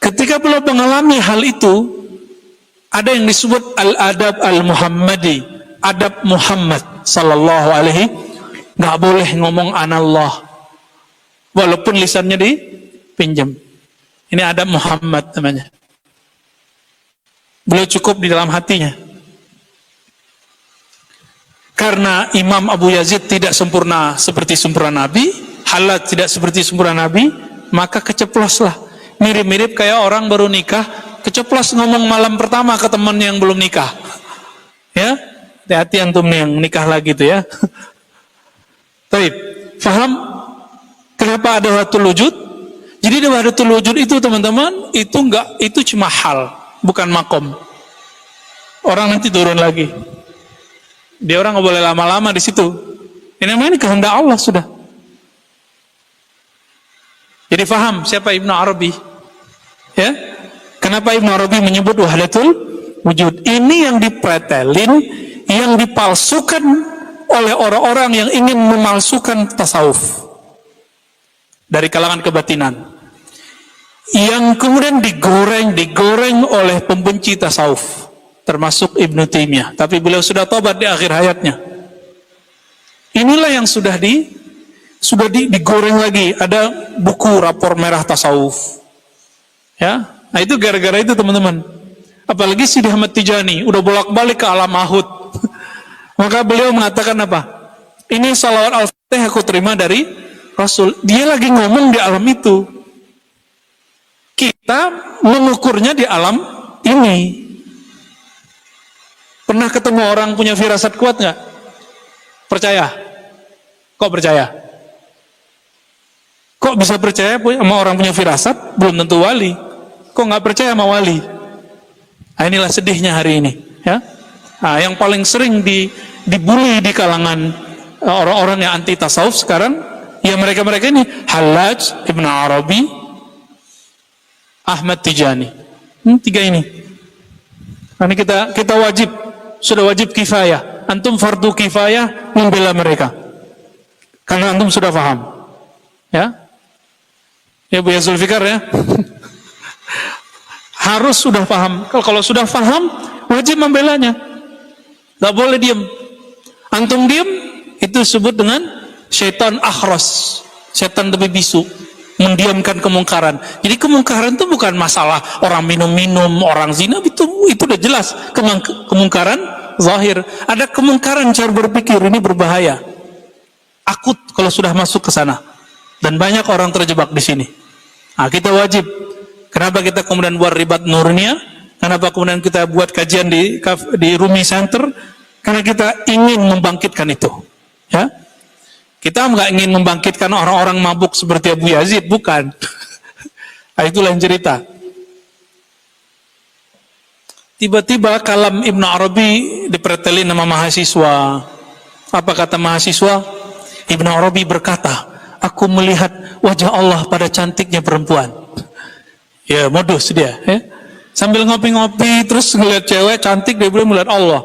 Ketika beliau mengalami hal itu, ada yang disebut al-adab al-Muhammadi, adab Muhammad sallallahu alaihi. Nggak boleh ngomong anallah, walaupun lisannya dipinjam. Ini adab Muhammad namanya. Beliau cukup di dalam hatinya. Karena Imam Abu Yazid tidak sempurna seperti sempurna Nabi, Halat tidak seperti sempurna Nabi, maka keceploslah. Mirip-mirip kayak orang baru nikah, keceplos ngomong malam pertama ke teman yang belum nikah. Ya, hati-hati antum nih yang nikah lagi tuh ya. Baik, paham kenapa ada wahdatul wujud? Jadi ada wahdatul wujud itu teman-teman, itu cuma hal, bukan makom. Orang nanti turun lagi. Dia orang nggak boleh lama-lama di situ. Ini namanya kehendak Allah sudah. Jadi faham siapa Ibnu Arabi? Ya, kenapa Ibnu Arabi menyebut wahdatul wujud? Ini yang dipretelin, yang dipalsukan oleh orang-orang yang ingin memalsukan tasawuf dari kalangan kebatinan, yang kemudian digoreng digoreng oleh pembenci tasawuf, termasuk Ibnu Taimiyah. Tapi beliau sudah tobat di akhir hayatnya. Inilah yang sudah digoreng lagi. Ada buku rapor merah tasawuf. Ya, nah itu gara-gara itu teman-teman. Apalagi Sidi Ahmad Tijani udah bolak-balik ke alam mahud. Maka beliau mengatakan apa? Ini salawat al-fatih aku terima dari Rasul. Dia lagi ngomong di alam itu. Kita mengukurnya di alam ini. Pernah ketemu orang punya firasat kuat nggak? Percaya? Kok percaya? Kok bisa percaya sama orang punya firasat? Belum tentu wali. Kok nggak percaya sama wali? Nah, inilah sedihnya hari ini. Ya, nah, yang paling sering dibully di kalangan orang-orang yang anti tasawuf sekarang, ya mereka-mereka ini, Hallaj, Ibnu Arabi, Ahmad Tijani. Tiga ini. Ini kita wajib, sudah wajib kifayah. Antum fardu kifayah membela mereka. Karena antum sudah paham. Ya. Ya Bu Zulfikar ya. Harus sudah paham. Kalau sudah paham, wajib membelanya. Gak boleh diam. Antum diam, itu disebut dengan syaitan akhras. Syaitan tapi bisu. Mendiamkan kemungkaran. Jadi kemungkaran itu bukan masalah orang minum-minum, orang zina, itu udah jelas. Kemungkaran zahir. Ada kemungkaran cara berpikir, ini berbahaya. Akut kalau sudah masuk ke sana. Dan banyak orang terjebak di sini. Nah, kita wajib. Kenapa kita kemudian buat ribat Nurnia? Kenapa kemudian kita buat kajian di Rumi Center? Karena kita ingin membangkitkan itu. Ya, kita nggak ingin membangkitkan orang-orang mabuk seperti Abu Yazid, bukan. Nah, itulah yang cerita. Tiba-tiba kalam Ibnu Arabi dipretelin sama mahasiswa. Apa kata mahasiswa? Ibnu Arabi berkata, aku melihat wajah Allah pada cantiknya perempuan. Ya, modus dia. Ya. Sambil ngopi-ngopi, terus ngeliat cewek cantik, dia boleh melihat Allah.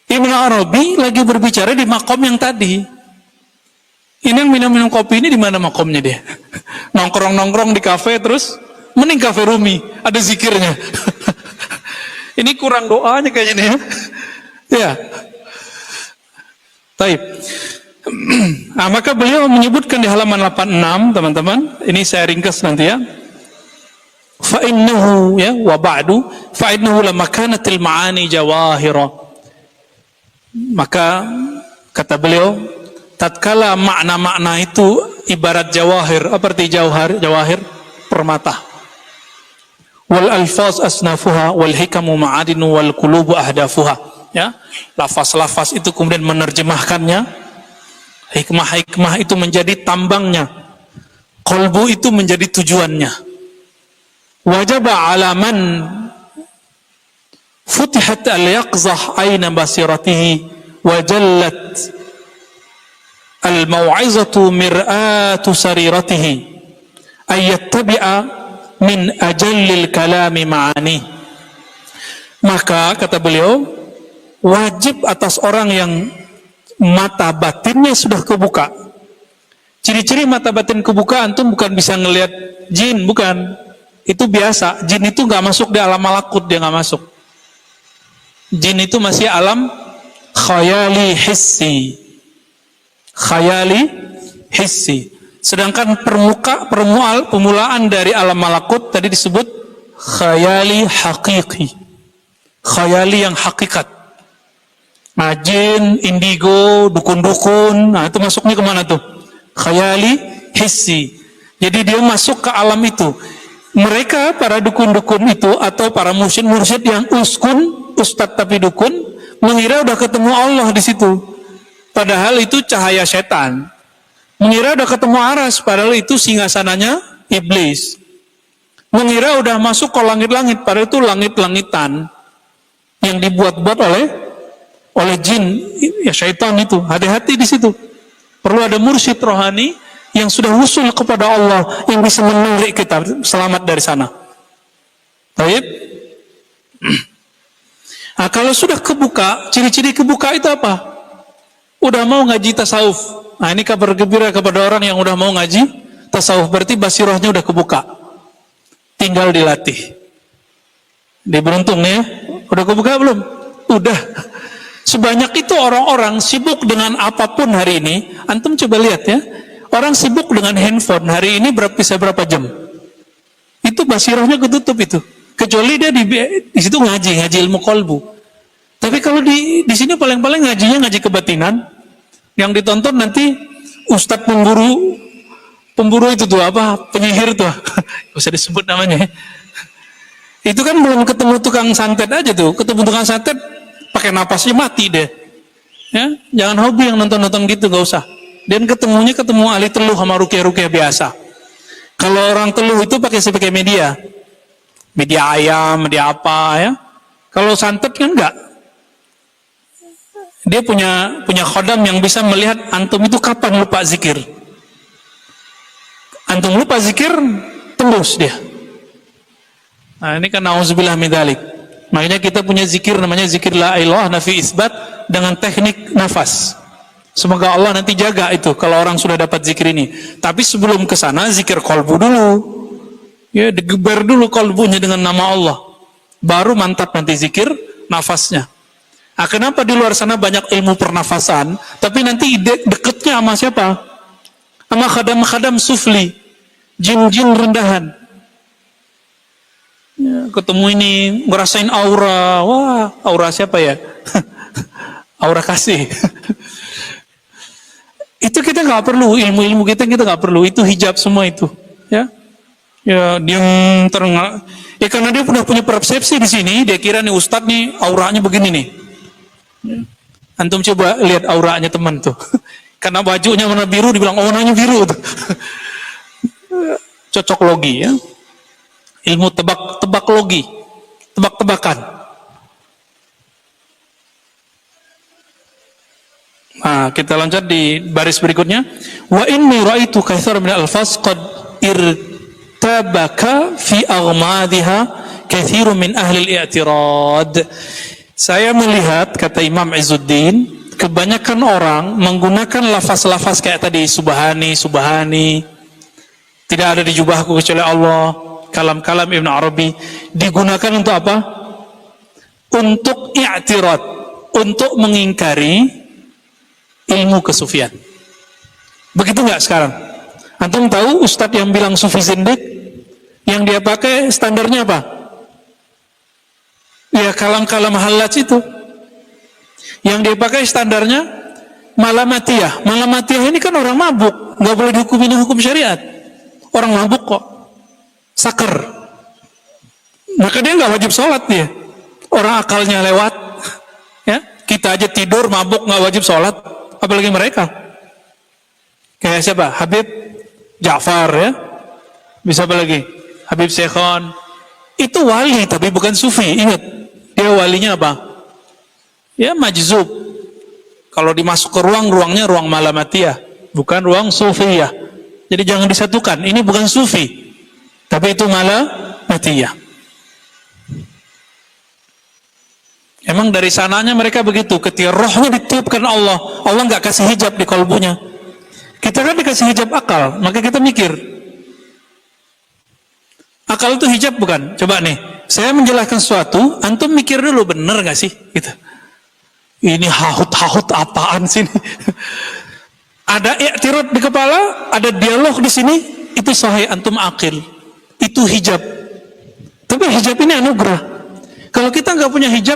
Ibnu Arabi lagi berbicara di makom yang tadi. Ini yang minum-minum kopi ini di mana makomnya dia? Nongkrong-nongkrong di kafe, terus mending kafe Rumi, ada zikirnya. Ini kurang doanya kayaknya nih ya. Ya. Taib. Nah, maka beliau menyebutkan di halaman 86, teman-teman. Ini saya ringkas nanti ya. Fa innahu ya wa ba'du fa innahu la makanatil ma'ani jawahira. Maka kata beliau, tatkala makna-makna itu ibarat jawahir, apa arti jawahir? Permata. Wal alfaz asnafuha wal hikamu ma'adinu wal qulubu ahdafuha. Ya, lafaz-lafaz itu kemudian menerjemahkannya. Hikmah-hikmah itu menjadi tambangnya. Qalbu itu menjadi tujuannya. Wajaba alaman futihat al-yaqzah aina basiratihi wajallat al-maw'izatu mir'atu sariratihi ayyattabi'a min ajallil kalami ma'ani. Maka kata beliau, wajib atas orang yang mata batinnya sudah kebuka. Ciri-ciri mata batin kebuka, antum bukan bisa ngelihat jin, bukan. Itu biasa. Jin itu nggak masuk di alam malakut, dia nggak masuk. Jin itu masih alam khayali hissi. Khayali hissi. Sedangkan permulaan dari alam malakut tadi disebut khayali hakiki. Khayali yang hakikat. Nah, jin, indigo, dukun-dukun, nah itu masuknya kemana tuh? Khayali hissi. Jadi dia masuk ke alam itu. Mereka, para dukun-dukun itu, atau para mursyid-mursyid yang ustadz tapi dukun, mengira udah ketemu Allah di situ. Padahal itu cahaya setan. Mengira udah ketemu aras, padahal itu singgasananya iblis. Mengira udah masuk ke langit-langit, padahal itu langit-langitan yang dibuat-buat oleh jin, ya syaitan itu. Hati-hati di situ. Perlu ada mursyid rohani yang sudah usul kepada Allah, yang bisa menarik kita selamat dari sana. Baik. Nah, kalau sudah kebuka, ciri-ciri kebuka itu apa? Udah mau ngaji tasawuf. Nah, ini kabar gembira kepada orang yang udah mau ngaji tasawuf, berarti basirahnya udah kebuka. Tinggal dilatih. Dia beruntung nih ya. Udah kebuka belum? Udah. Sebanyak itu orang-orang sibuk dengan apapun hari ini. Antum coba lihat ya. Orang sibuk dengan handphone hari ini bisa berapa jam? Itu basirahnya ketutup itu. Kecuali dia di situ ngaji ilmu kolbu. Tapi kalau di sini paling-paling ngajinya ngaji kebatinan. Yang ditonton nanti ustadz pemburu itu tuh apa? Penyihir tuh. Gak usah disebut namanya. Itu kan belum ketemu tukang santet aja tuh. Ketemu tukang santet pakai napasnya mati deh. Ya, jangan hobi yang nonton-nonton gitu, gak usah. Dan ketemu ahli teluh sama rukyah-rukyah biasa. Kalau orang teluh itu pakai media ayam, media apa ya. Kalau santet kan enggak. Dia punya khodam yang bisa melihat antum itu kapan lupa zikir. Antum lupa zikir, tembus dia. Nah, ini kan nauzubillah min dzalik. Makanya kita punya zikir namanya zikir la ilaha nafi isbat dengan teknik nafas. Semoga Allah nanti jaga itu kalau orang sudah dapat zikir ini. Tapi sebelum ke sana zikir kolbu dulu. Ya, digeber dulu kolbunya dengan nama Allah. Baru mantap nanti zikir nafasnya. Nah, kenapa di luar sana banyak ilmu pernafasan, tapi nanti deketnya sama siapa? Sama khadam-khadam sufli, jin-jin rendahan. Ya, ketemu ini, ngerasain aura. Wah, aura siapa ya? Aura kasih. Itu kita nggak perlu, ilmu-ilmu kita nggak perlu. Itu hijab semua itu. Ya, dia terengah. Ya karena dia udah punya persepsi di sini, dia kira nih ustadz nih auranya begini nih. Antum coba lihat auranya teman tuh. Karena bajunya warna biru dibilang warnanya biru tuh. Cocok logi ya. Ilmu tebak logi. Tebak-tebakan. Nah, kita lanjut di baris berikutnya. Wa inni ra'aitu katsira min al-alfaz qad irtabaka fi aghmadhiha katsirun min ahli al-i'tirad. Saya melihat, kata Imam Izzuddin, kebanyakan orang menggunakan lafaz-lafaz kayak tadi, subhani, tidak ada di jubahku kecuali Allah, kalam-kalam Ibn Arabi, digunakan untuk apa? Untuk i'tirad, untuk mengingkari ilmu kesufian. Begitu nggak sekarang? Antum tahu ustadz yang bilang sufi zindik, yang dia pakai standarnya apa? Ya kalam-kalam halaj itu. Yang dia pakai standarnya malamatiyah. Malamatiyah ini kan orang mabuk, nggak boleh dihukumi dengan hukum syariat. Orang mabuk kok, saker. Maka dia nggak wajib sholat dia. Orang akalnya lewat. Ya, kita aja tidur mabuk nggak wajib sholat, apalagi mereka. Kayak siapa? Habib Ja'far ya. Bisa apa lagi? Habib Syekhon. Itu wali tapi bukan sufi. Ingat. Dia walinya apa? Ya majzub. Kalau dimasuk ke ruangnya ruang malamatiyah, bukan ruang sufiyah. Jadi jangan disatukan. Ini bukan sufi, tapi itu malamatiyah. Emang dari sananya mereka begitu. Ketika rohnya ditiupkan Allah nggak kasih hijab di kalbunya. Kita kan dikasih hijab akal, maka kita mikir. Akal itu hijab bukan? Coba nih, saya menjelaskan sesuatu, antum mikir dulu bener gak sih? Gitu. Ini hahut-hahut apaan sih? Ada i'tirad di kepala, ada dialog di sini, itu sahih, antum akil. Itu hijab. Tapi hijab ini anugerah. Kalau kita nggak punya hijab,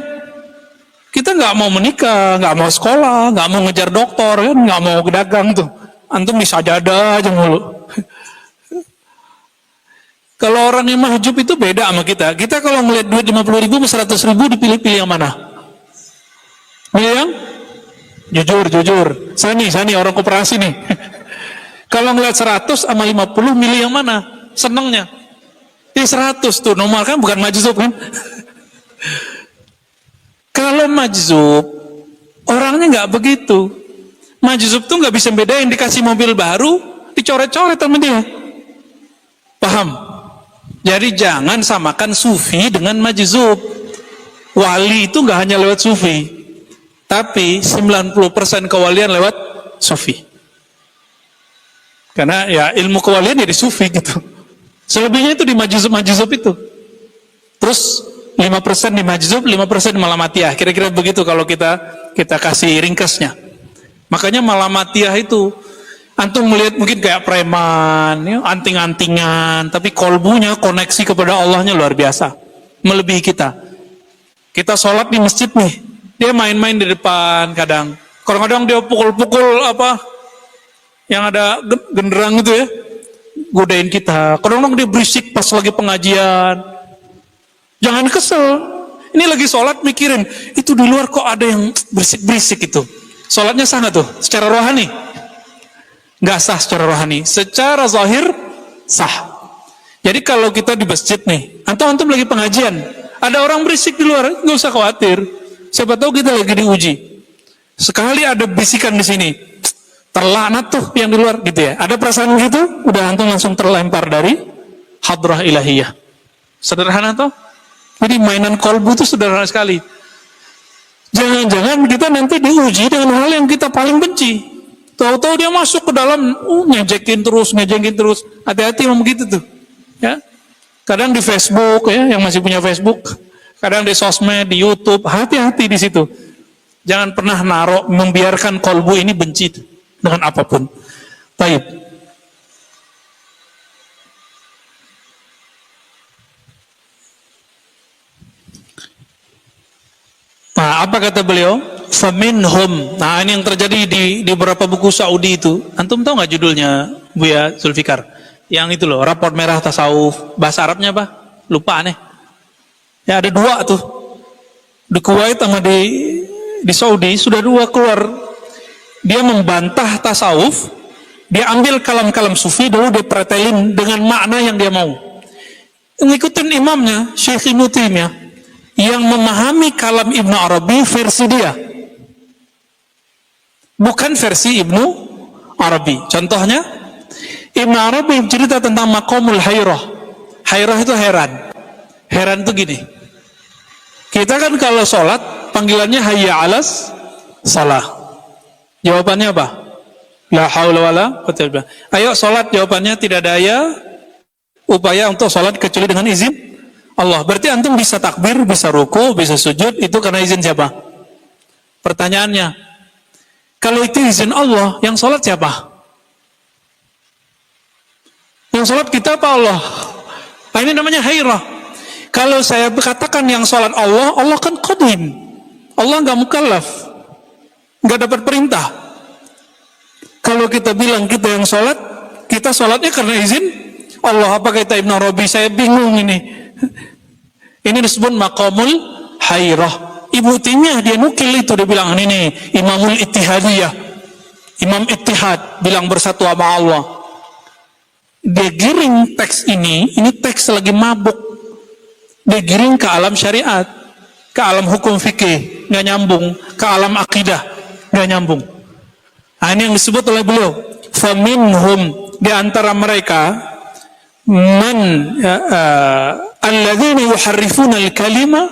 kita nggak mau menikah, nggak mau sekolah, nggak mau ngejar doktor, kan, nggak mau dagang tuh. Antum bisa sajadah aja mulu. Kalau orang yang mahjub itu beda sama kita. Kita kalau ngeliat duit 50.000 sama 100.000 dipilih-pilih yang mana? Pilih yang jujur. Saya nih orang koperasi nih. Kalau ngeliat 100 sama 50 milih yang mana? Senengnya. 100 tuh nomor kan bukan majzub kan? Kalau majzub orangnya nggak begitu. Majzub tuh nggak bisa bedain, dikasih mobil baru dicoret-coret sama dia. Paham? Jadi jangan samakan sufi dengan majzub. Wali itu nggak hanya lewat sufi, tapi 90% kewalian lewat sufi. Karena ya ilmu kewalian jadi sufi gitu. Selebihnya itu di majzub itu. Terus 5% di majzub, 5% di malamatiyah. Kira-kira begitu kalau kita kasih ringkasnya. Makanya malamatiyah itu antum melihat mungkin kayak preman, ya, anting-antingan, tapi kolbunya koneksi kepada Allahnya luar biasa, melebihi kita. Kita sholat di masjid nih, dia main-main di depan kadang. Kadang-kadang dia pukul-pukul apa, yang ada genderang gitu ya, godain kita. Kadang-kadang dia berisik pas lagi pengajian. Jangan kesel. Ini lagi sholat mikirin, itu di luar kok ada yang berisik-berisik itu. Sholatnya sah nggak tuh? Secara rohani? Nggak sah secara rohani. Secara zahir sah. Jadi kalau kita di masjid nih, antum lagi pengajian, ada orang berisik di luar, nggak usah khawatir. Siapa tahu kita lagi diuji. Sekali ada bisikan di sini, terlaknat tuh yang di luar gitu ya. Ada perasaan gitu, udah antum langsung terlempar dari hadrah ilahiyah. Sederhana tuh. Jadi mainan kolbu itu sederhana sekali. Jangan-jangan kita nanti diuji dengan hal yang kita paling benci. Tahu-tahu dia masuk ke dalam, ngejekin terus. Hati-hati memang begitu tuh. Ya. Kadang di Facebook ya, yang masih punya Facebook. Kadang di sosmed, di YouTube, hati-hati di situ. Jangan pernah membiarkan kolbu ini benci dengan apapun. Baik. Nah, apa kata beliau? Faminhum. Nah, ini yang terjadi di beberapa buku Saudi itu. Antum tahu nggak judulnya, Buya Zulfikar? Yang itu loh, raport merah tasawuf. Bahasa Arabnya apa? Lupa aneh. Ya ada 2 tuh. Di Kuwait sama di Saudi sudah 2 keluar. Dia membantah tasawuf. Dia ambil kalam-kalam sufi dulu dia pretelin dengan makna yang dia mau. Ngikutin imamnya, Syekh Ibnu Taimiyah, yang memahami kalam Ibnu Arabi versi dia, bukan versi Ibnu Arabi. Contohnya Ibnu Arabi cerita tentang maqamul hairah. Hairah itu heran itu gini, kita kan kalau sholat panggilannya hayya alas salah, jawabannya apa? La haula wala quwwata illa billah. Ayo sholat, jawabannya tidak daya upaya untuk sholat kecuali dengan izin Allah. Berarti antum bisa takbir, bisa ruku, bisa sujud, itu karena izin siapa? Pertanyaannya, kalau itu izin Allah, yang sholat siapa? Yang sholat kita apa Allah? Nah, ini namanya hairah. Kalau saya katakan yang sholat Allah, Allah kan qadim. Allah nggak mukallaf, nggak dapat perintah. Kalau kita bilang kita yang sholat, kita sholatnya karena izin Allah. Apa kata Ibnu Arabi? Saya bingung ini. Ini disebut maqamul hairah. Ibnu Taimiyah dia nukil itu, dia bilang ini Imamul Ittihadiyah, Imam Ittihad, bilang bersatu sama Allah. Dia giring teks ini teks lagi mabuk. Dia giring ke alam syariat, ke alam hukum fikih, nggak nyambung, ke alam akidah, nggak nyambung. Nah, ini yang disebut oleh beliau, faminhum, di antara mereka man alladzina yuharrifuna al-kalima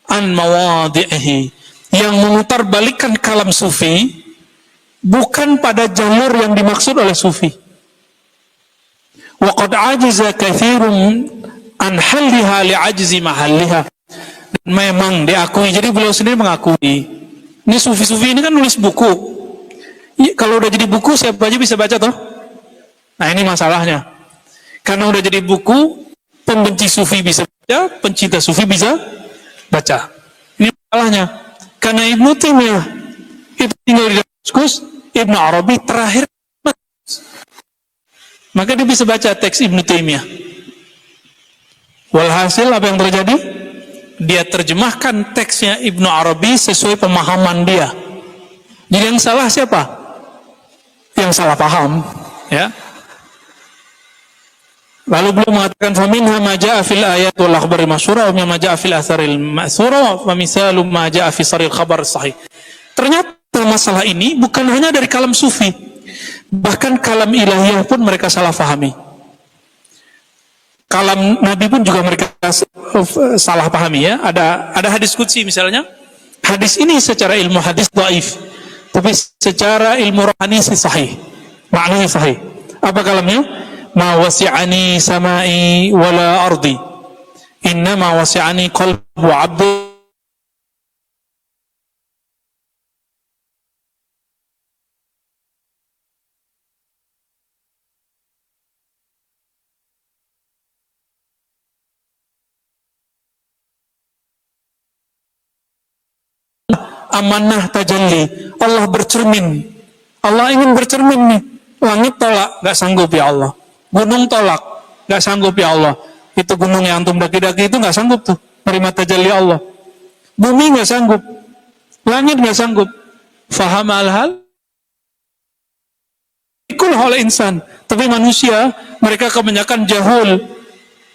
an mawadhi'ihi, yang memutarbalikkan kalam sufi bukan pada jalur yang dimaksud oleh sufi. Wa qad ajiza katsirun an halliha li'ajzi mahalliha. Memang diakui, jadi beliau sendiri mengakui. Ini sufi-sufi ini kan nulis buku Kalau udah jadi buku siapa aja bisa baca toh? Nah ini masalahnya. Karena udah jadi buku, pembenci sufi bisa baca, pencinta sufi bisa baca. Ini masalahnya. Karena Ibnu Taimiyah itu tinggal di Damaskus, Ibnu Arabi terakhir, maka dia bisa baca teks Ibnu Taimiyah. Walhasil apa yang terjadi? Dia terjemahkan teksnya Ibnu Arabi sesuai pemahaman dia. Jadi yang salah siapa? Yang salah paham, ya. Lalu beliau mengatakan faminha ma jaa fil ayat wal akhbar masyhura wa ma jaa fil atharil ma'thura wa misalu ma jaa fi saril khabar sahih. Ternyata masalah ini bukan hanya dari kalam sufi, bahkan kalam ilahiyah pun mereka salah pahami. Kalam Nabi pun juga mereka salah pahami, ya. Ada hadis qudsi misalnya. Hadis ini secara ilmu hadis dhaif, tapi secara ilmu rohani sahih. Maknanya sahih. Apa kalamnya? Ma wasi'ani samai wala ardi, innama wasi'ani qalbu 'abdi amanah tajalli. Allah bercermin, Allah ingin bercermin nih. Langit tolak, gak sanggup ya Allah. Gunung tolak, gak sanggup ya Allah. Itu gunung yang antum daki-daki itu gak sanggup tuh menerima tajalli Allah. Bumi gak sanggup, langit gak sanggup. Faham al-hal? Ikul hal insan. Tapi manusia, mereka kebanyakan jahul.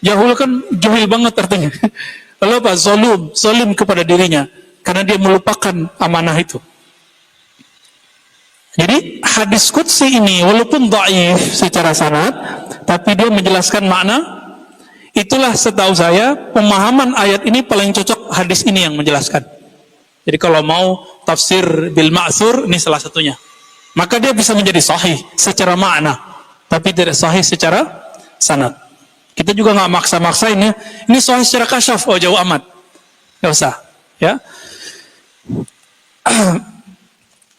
Jahul kan jahil banget artinya. Lalu apa? Zalim kepada dirinya. Karena dia melupakan amanah itu. Jadi hadis qudsi ini walaupun dhaif secara sanad, tapi dia menjelaskan makna. Itulah setahu saya pemahaman ayat ini paling cocok hadis ini yang menjelaskan. Jadi kalau mau tafsir bil ma'thur, ini salah satunya. Maka dia bisa menjadi sahih secara makna, tapi tidak sahih secara sanad. Kita juga nggak maksa-maksain ya. Ini sahih secara kasyaf, oh jauh amat. Nggak usah, ya.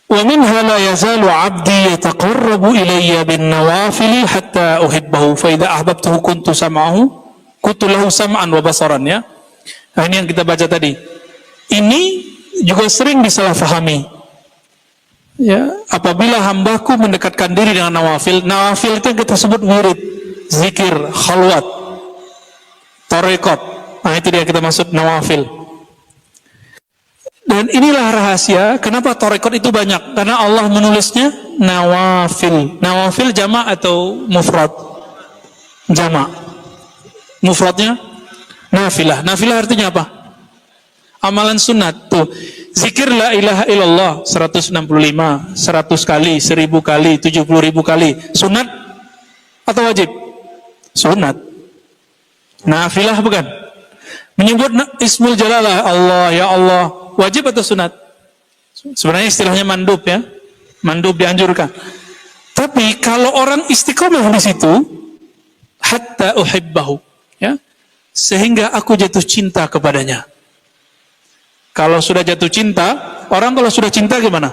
Wa minha la yazalu 'abdi yataqarrabu ilayya bin nawafil hatta uhibbahu fa idza ahbabtuhu kuntu sam'ahu kuntu lahu sam'an wa basaran, ya. Nah, ini yang kita baca tadi. Ini juga sering disalahfahami. Ya, apabila hambaku mendekatkan diri dengan nawafil, nawafil itu yang kita sebut wirid, zikir, khalwat, tarekat. Nah, itu dia kita maksud nawafil. Dan inilah rahasia kenapa tarekat itu banyak, karena Allah menulisnya nawafil. Nawafil jamak atau mufrad? Jamak. Mufradnya nafilah. Nafilah artinya apa? Amalan sunat. Tuh, zikir la ilaha illallah 165, 100 kali, 1000 kali, 70.000 kali. Sunat atau wajib? Sunat. Nafilah bukan? Menyebut ismul jalalah, Allah, ya Allah, wajib atau sunat? Sebenarnya istilahnya mandub, ya. Mandub dianjurkan. Tapi kalau orang istiqomah di situ, hatta uhibbahu, ya, sehingga aku jatuh cinta kepadanya. Kalau sudah jatuh cinta, orang kalau sudah cinta gimana?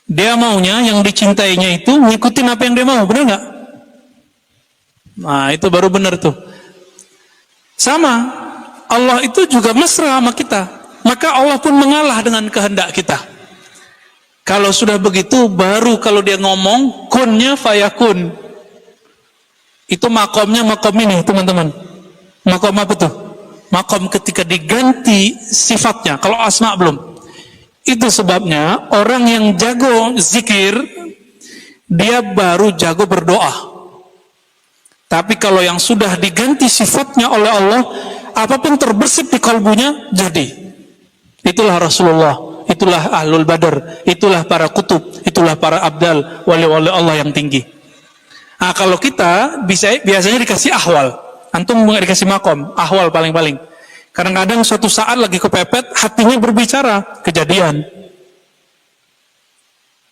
Dia maunya yang dicintainya itu ngikutin apa yang dia mau, benar nggak? Nah, itu baru benar tuh. Sama, Allah itu juga mesra sama kita. Maka Allah pun mengalah dengan kehendak kita. Kalau sudah begitu, baru kalau dia ngomong, kunnya fayakun. Itu makomnya makom ini, teman-teman. Makom apa tuh? Makom ketika diganti sifatnya. Kalau asma belum. Itu sebabnya orang yang jago zikir, dia baru jago berdoa. Tapi kalau yang sudah diganti sifatnya oleh Allah, apapun terbersit di kalbunya, jadi. Itulah Rasulullah, itulah Ahlul Badar, itulah para kutub, itulah para abdal, wali-wali Allah yang tinggi. Nah, kalau kita biasanya dikasih ahwal, antum nggak dikasih makom, ahwal paling-paling. Kadang-kadang suatu saat lagi kepepet, hatinya berbicara, kejadian.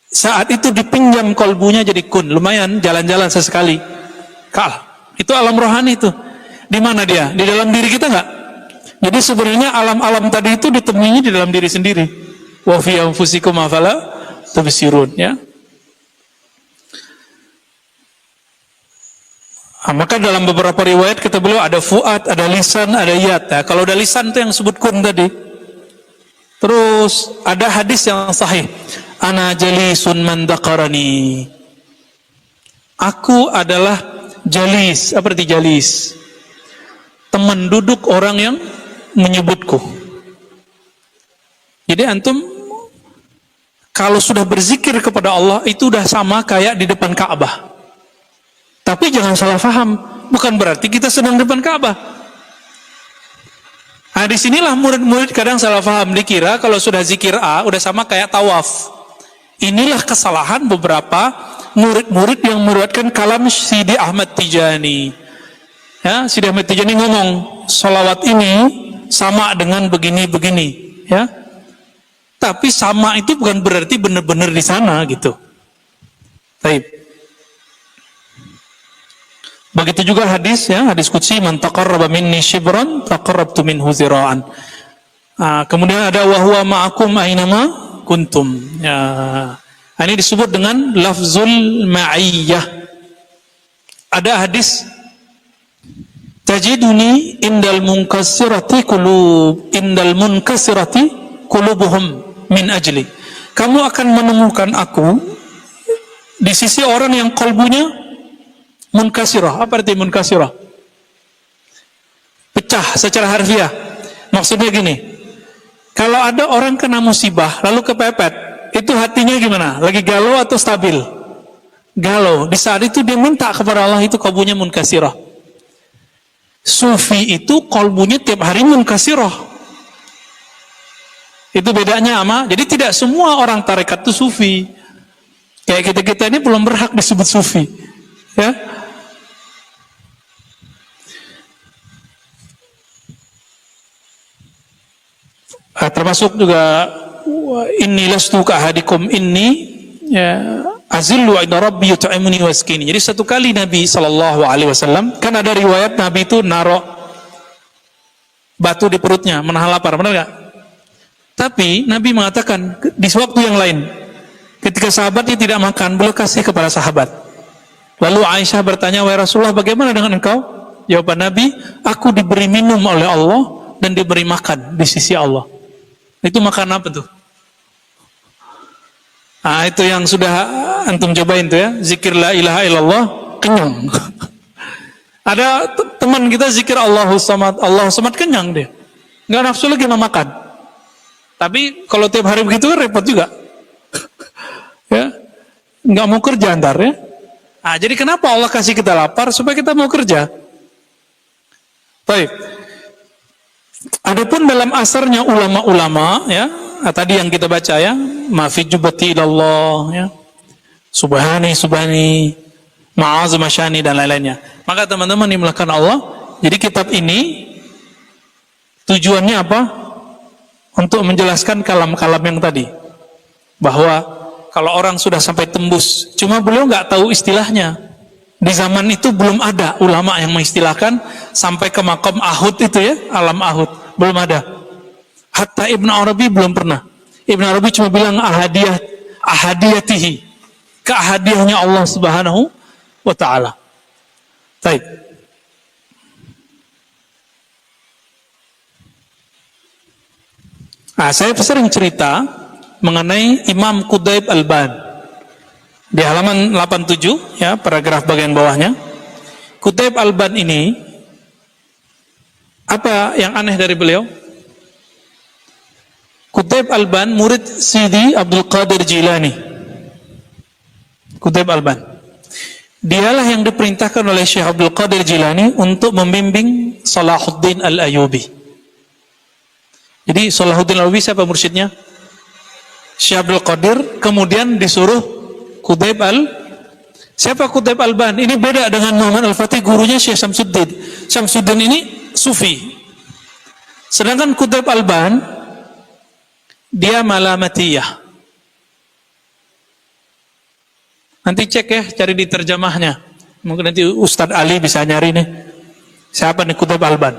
Saat itu dipinjam kalbunya jadi kun, lumayan jalan-jalan sesekali. Itu alam rohani itu. Di mana dia? Di dalam diri kita nggak? Jadi sebenarnya alam-alam tadi itu ditemuinya di dalam diri sendiri. Wa fi anfusikum afala tubsirun, ya. Maka dalam beberapa riwayat kata beliau ada fuad, ada lisan, ada yad. Nah, kalau ada lisan itu yang sebut kun tadi. Terus ada hadis yang sahih. Ana jalisun man dzakarani. Aku adalah jalis. Apa arti jalis? Teman duduk orang yang menyebutku. Jadi antum kalau sudah berzikir kepada Allah itu udah sama kayak di depan Ka'bah. Tapi jangan salah faham, bukan berarti kita sedang di depan Ka'bah. Nah, disinilah murid-murid kadang salah faham, dikira kalau sudah zikir A udah sama kayak tawaf. Inilah kesalahan beberapa murid-murid yang meriwayatkan kalam Sidi Ahmad Tijani. Ya, Sidi Ahmad Tijani ngomong, sholawat ini sama dengan begini-begini, ya. Tapi sama itu bukan berarti benar-benar di sana gitu. Baik. Begitu juga hadis, ya, hadis qudsi, man taqarraba minni shibran taqarrabtu minhu zira'an. Kemudian ada wa huwa ma'akum ainama kuntum. Ya. Ini disebut dengan lafzul ma'iyyah. Ada hadis tajiduni indal munkasirati qulubuhum min ajli. Kamu akan menemukan aku di sisi orang yang kalbunya munkasirah. Apa arti munkasirah? Pecah secara harfiah. Maksudnya gini, kalau ada orang kena musibah lalu kepepet, itu hatinya gimana? Lagi galau atau stabil? Galau. Di saat itu dia minta kepada Allah, itu kalbunya munkasirah. Sufi itu kalbunya tiap hari munkasirah. Itu bedanya sama. Jadi tidak semua orang tarekat itu sufi. Kayak kita-kita ini belum berhak disebut sufi. Ya. Termasuk juga inni lastu ka ahadikum inni ya azillu inda rabbi yut'imuni wa yaskini. Jadi satu kali Nabi SAW, kan ada riwayat Nabi itu naruh batu di perutnya menahan lapar, benar enggak? Tapi Nabi mengatakan di waktu yang lain, ketika sahabatnya tidak makan, beliau kasih kepada sahabat. Lalu Aisyah bertanya, "Wahai Rasulullah, bagaimana dengan engkau?" Jawaban Nabi, "Aku diberi minum oleh Allah dan diberi makan di sisi Allah." Itu makan apa tuh? Itu yang sudah antum cobain tuh, ya. Zikir la ilaha illallah, kenyang. Ada teman kita zikir Allahu Samad kenyang dia. Nggak nafsu lagi mau makan. Tapi kalau tiap hari begitu repot juga. Ya. Nggak mau kerja ntar, ya. Jadi kenapa Allah kasih kita lapar? Supaya kita mau kerja. Baik. Adapun dalam asarnya ulama-ulama, ya, tadi yang kita baca, ya, ma fi jubati ilallah, ya, subhani ma'az masyani dan lain-lainnya. Maka teman-teman dimulakan Allah. Jadi kitab ini tujuannya apa? Untuk menjelaskan kalam-kalam yang tadi, bahwa kalau orang sudah sampai tembus, cuma beliau nggak tahu istilahnya. Di zaman itu belum ada ulama yang mengistilahkan sampai ke makom ahud itu, ya, alam ahud, belum ada. Hatta Ibn Arabi belum pernah. Ibn Arabi cuma bilang ahadiyatihi, keahadiahnya Allah Subhanahu wa ta'ala. Baik. Saya sering cerita mengenai Imam Qudayb Al-Ban. Di halaman 87, ya, paragraf bagian bawahnya, Qudayb Al-Ban ini, apa yang aneh dari beliau? Qudayb Al-Ban murid Sidi Abdul Qadir Jilani. Qudayb Al-Ban, dialah yang diperintahkan oleh Syekh Abdul Qadir Jilani untuk membimbing Salahuddin Al-Ayyubi. Jadi Salahuddin Al-Ayyubi siapa mursyidnya? Syekh Abdul Qadir, kemudian disuruh Qudayb siapa Qudayb Al-Ban? Ini beda dengan Muhammad Al-Fatih, gurunya Syekh Syamsuddin. Syamsuddin ini sufi. Sedangkan Qudayb Al-Ban dia malamatiyah. Nanti cek, ya, cari di terjemahnya. Mungkin nanti Ustadz Ali bisa nyari nih. Siapa nih Qudayb Al-Ban?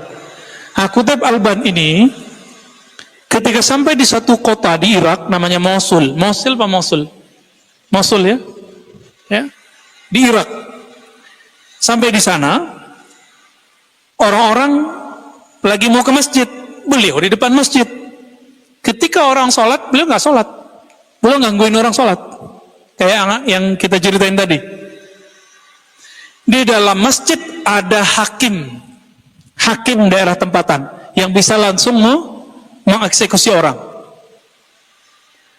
Qudayb Al-Ban ini ketika sampai di satu kota di Irak namanya Mosul. Mosul apa Mosul? Mosul ya, di Irak. Sampai di sana, orang-orang lagi mau ke masjid, beliau di depan masjid. Ketika orang sholat, beliau nggak sholat, beliau gangguin orang sholat, kayak yang kita ceritain tadi. Di dalam masjid ada hakim daerah tempatan yang bisa langsung mengeksekusi orang.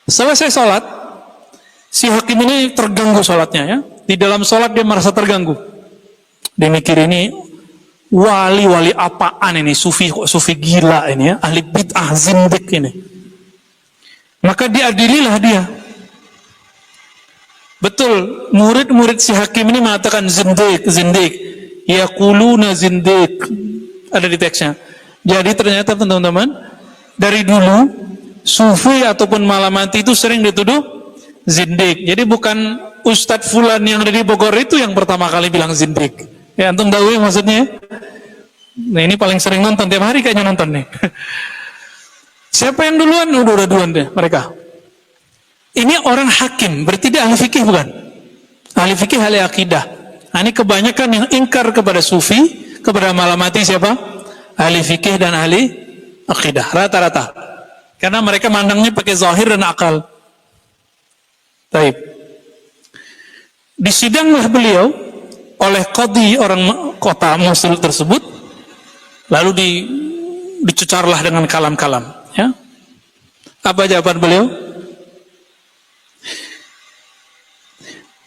Selesai sholat, si hakim ini terganggu sholatnya ya. Di dalam sholat dia merasa terganggu. Dia mikir ini wali apaan ini, sufi gila ini ya, ahli bid'ah zindik ini. Maka diadililah dia. Betul, murid-murid si hakim ini mengatakan zindik. Yaquluna zindik. Ada di teksnya. Jadi ternyata teman-teman, dari dulu sufi ataupun malamati itu sering dituduh zindik. Jadi bukan Ustadz Fulan yang ada di Bogor itu yang pertama kali bilang zindik. Ya antum tahu ya maksudnya? Nah ini paling sering nonton, tiap hari kayaknya nonton nih. Siapa yang duluan? Udah duluan deh mereka. Ini orang hakim, berarti dia ahli fikih bukan? Ahli fikih, ahli akidah. Nah, ini kebanyakan yang ingkar kepada sufi, kepada malamati siapa? Ahli fikih dan ahli akidah, rata-rata. Karena mereka mandangnya pakai zahir dan akal. Baik. Disidanglah beliau oleh qadhi orang kota Mosul tersebut, lalu dicecarlah dengan kalam-kalam. Ya. Apa jawaban beliau?